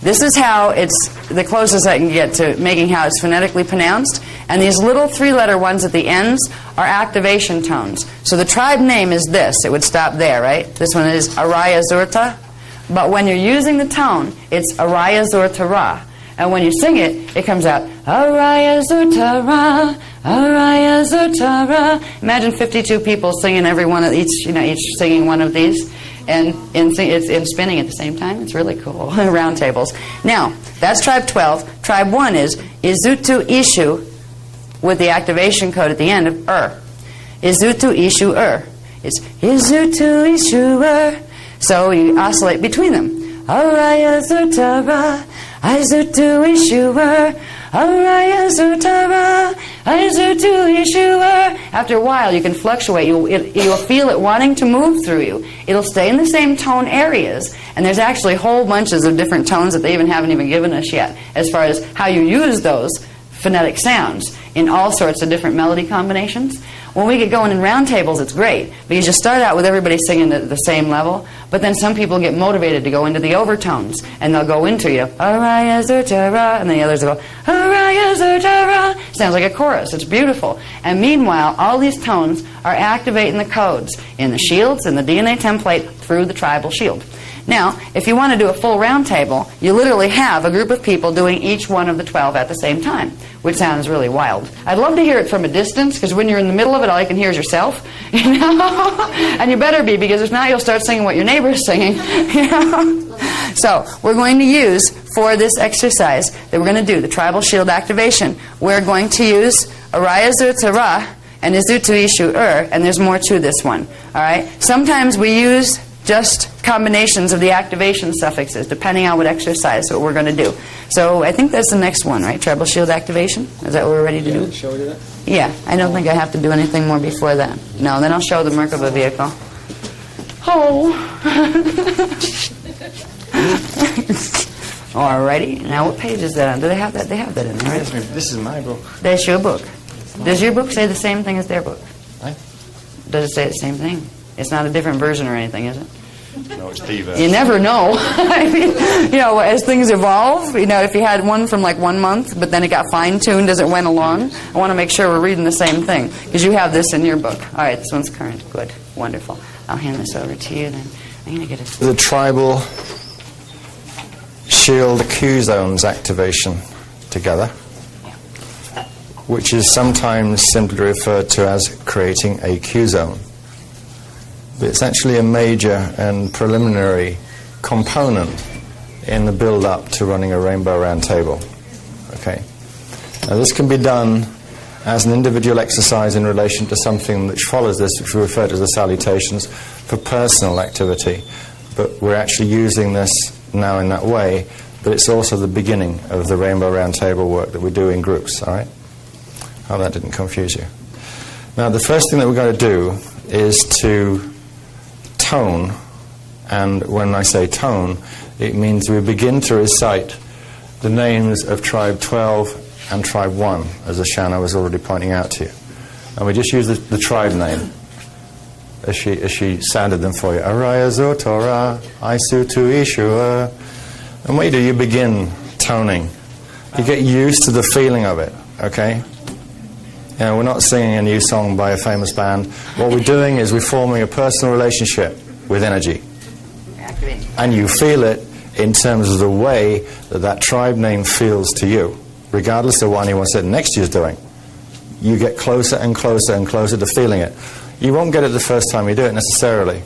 This is how it's the closest I can get to making how it's phonetically pronounced. And these little 3-letter ones at the ends are activation tones. So the tribe name is this. It would stop there, right? This one is Araya Zurta. But when you're using the tone, it's Araya Zurta Ra. And when you sing it, it comes out Araya Zurta Ra, Araya Zurta Ra. Imagine 52 people singing every one of each singing one of these. And it's spinning at the same time. It's really cool. Round tables. Now, that's Tribe 12. Tribe 1 is Izutu Ishu with the activation code at the end of Izutu Ishu It's Izutu Ishu So you oscillate between them. Araya Zutara, Izutu Ishu Araya Zutara, Izutu Ishu After a while, you can fluctuate. You'll feel it wanting to move through you. It'll stay in the same tone areas, and there's actually whole bunches of different tones that they haven't even given us yet, as far as how you use those phonetic sounds in all sorts of different melody combinations. When we get going in round tables, it's great, because you start out with everybody singing at the same level, but then some people get motivated to go into the overtones, and they'll go into Araya Zutara, and then the others will go Araya Zutara. Sounds like a chorus. It's beautiful. And meanwhile, all these tones are activating the codes in the shields, in the DNA template, through the tribal shield. Now, if you want to do a full round table, you literally have a group of people doing each one of the 12 at the same time, which sounds really wild. I'd love to hear it from a distance, because when you're in the middle of it, all you can hear is yourself. You know? And you better be, because if not, you'll start singing what your neighbor's singing. You know? So, we're going to use, for this exercise that we're going to do, the tribal shield activation, we're going to use Araya Zuta Ra and Izutu Ishu and there's more to this one. All right? Sometimes we use just combinations of the activation suffixes, depending on what exercise what we're going to do. So I think that's the next one, right? Tribal shield activation? Is that what we're ready to do? Shall we do that? Yeah. I don't think I have to do anything more before that. No, then I'll show the Merkaba vehicle. Oh. Alrighty. Now what page is that on? Do they have that? They have that in there, right? This is my book. That's your book. Does your book say the same thing as their book? Right? Does it say the same thing? It's not a different version or anything, is it? No, it's the version. You never know. I mean, you know, as things evolve, you know, if you had one from like 1 month, but then it got fine-tuned as it went along, I want to make sure we're reading the same thing, because you have this in your book. All right, this one's current. Good. Wonderful. I'll hand this over to you then. I'm going to get a... The tribal shield Q zones activation together, which is sometimes simply referred to as creating a Q zone. But it's actually a major and preliminary component in the build-up to running a rainbow round table. Okay. Now this can be done as an individual exercise in relation to something which follows this, which we refer to as the salutations, for personal activity. But we're actually using this now in that way, but it's also the beginning of the rainbow round table work that we do in groups, all right? Hope that didn't confuse you. Now the first thing that we're going to do is to tone, and when I say tone, it means we begin to recite the names of Tribe 12 and Tribe 1, as Ashana was already pointing out to you. And we just use the tribe name as she sounded them for you. Araya Zotora, Isutu Ishua. And what you do, you begin toning. You get used to the feeling of it, okay? You know, we're not singing a new song by a famous band. What we're doing is we're forming a personal relationship with energy. And you feel it in terms of the way that that tribe name feels to you, regardless of what anyone sitting next to you is doing. You get closer and closer and closer to feeling it. You won't get it the first time you do it necessarily.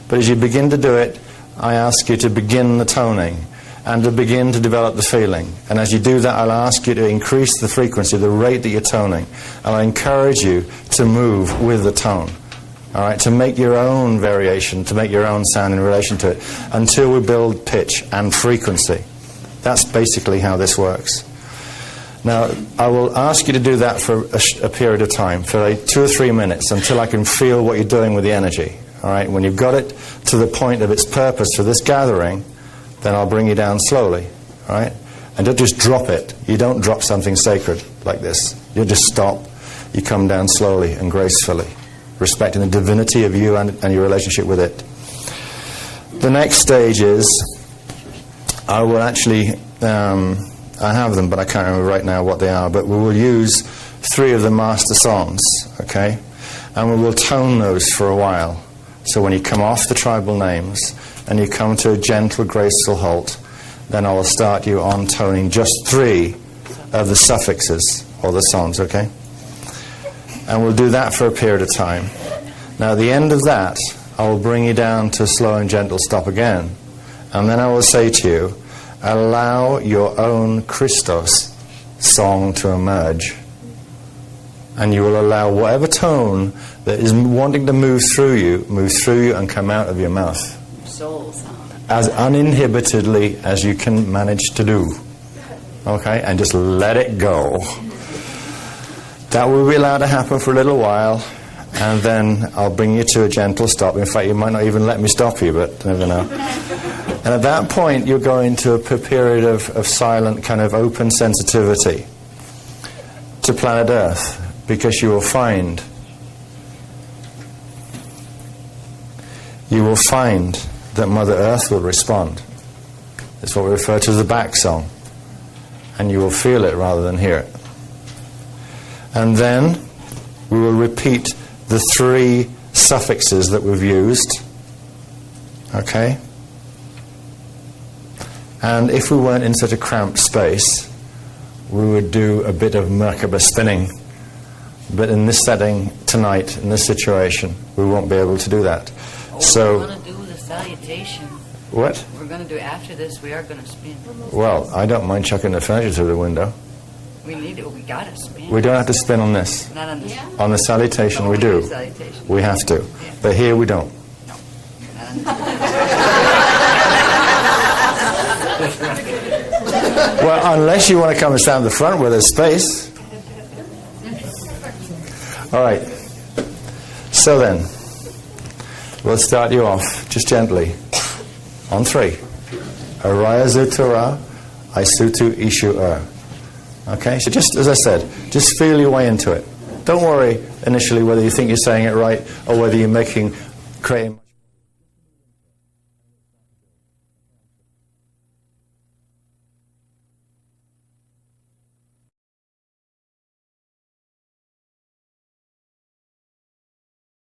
But as you begin to do it, I ask you to begin the toning and to begin to develop the feeling. And as you do that, I'll ask you to increase the frequency, the rate that you're toning. And I encourage you to move with the tone. All right, to make your own variation, to make your own sound in relation to it, until we build pitch and frequency. That's basically how this works. Now, I will ask you to do that for a period of time, for like 2 or 3 minutes, until I can feel what you're doing with the energy. All right, when you've got it to the point of its purpose for this gathering, then I'll bring you down slowly. All right, and don't just drop it. You don't drop something sacred like this. You just stop. You come down slowly and gracefully, respecting the divinity of you and your relationship with it. The next stage is, I will actually, I have them, but I can't remember right now what they are, but we will use 3 of the master songs, okay? And we will tone those for a while. So when you come off the tribal names and you come to a gentle, graceful halt, then I will start you on toning just 3 of the suffixes or the songs, okay? And we'll do that for a period of time. Now at the end of that, I will bring you down to a slow and gentle stop again. And then I will say to you, allow your own Christos song to emerge. And you will allow whatever tone that is wanting to move through you and come out of your mouth. Soul sound. As uninhibitedly as you can manage to do. Okay? And just let it go. That will be allowed to happen for a little while, and then I'll bring you to a gentle stop. In fact, you might not even let me stop you, but never know. And at that point, you'll go into a period of silent, kind of open sensitivity to planet Earth, because you will find that Mother Earth will respond. It's what we refer to as the back song. And you will feel it rather than hear it. And then we will repeat the 3 suffixes that we've used. Okay? And if we weren't in such a cramped space, we would do a bit of Merkaba spinning. But in this setting, tonight, in this situation, we won't be able to do that. So, we're going to do the salutation. what? We're going to do after this, we are going to spin. Well, I don't mind chucking the furniture through the window. We need it, we got to spin. We don't have to spin on this. Not on this. On the salutation, we The do. salutation. We have to. But here we don't. No. Not on this. Well, unless you want to come and stand in the front where there's space. All right. So then, we'll start you off just gently on 3. Araya Zutura, Aisutu Ishu Okay, so just as I said, just feel your way into it. Don't worry initially whether you think you're saying it right or whether you're creating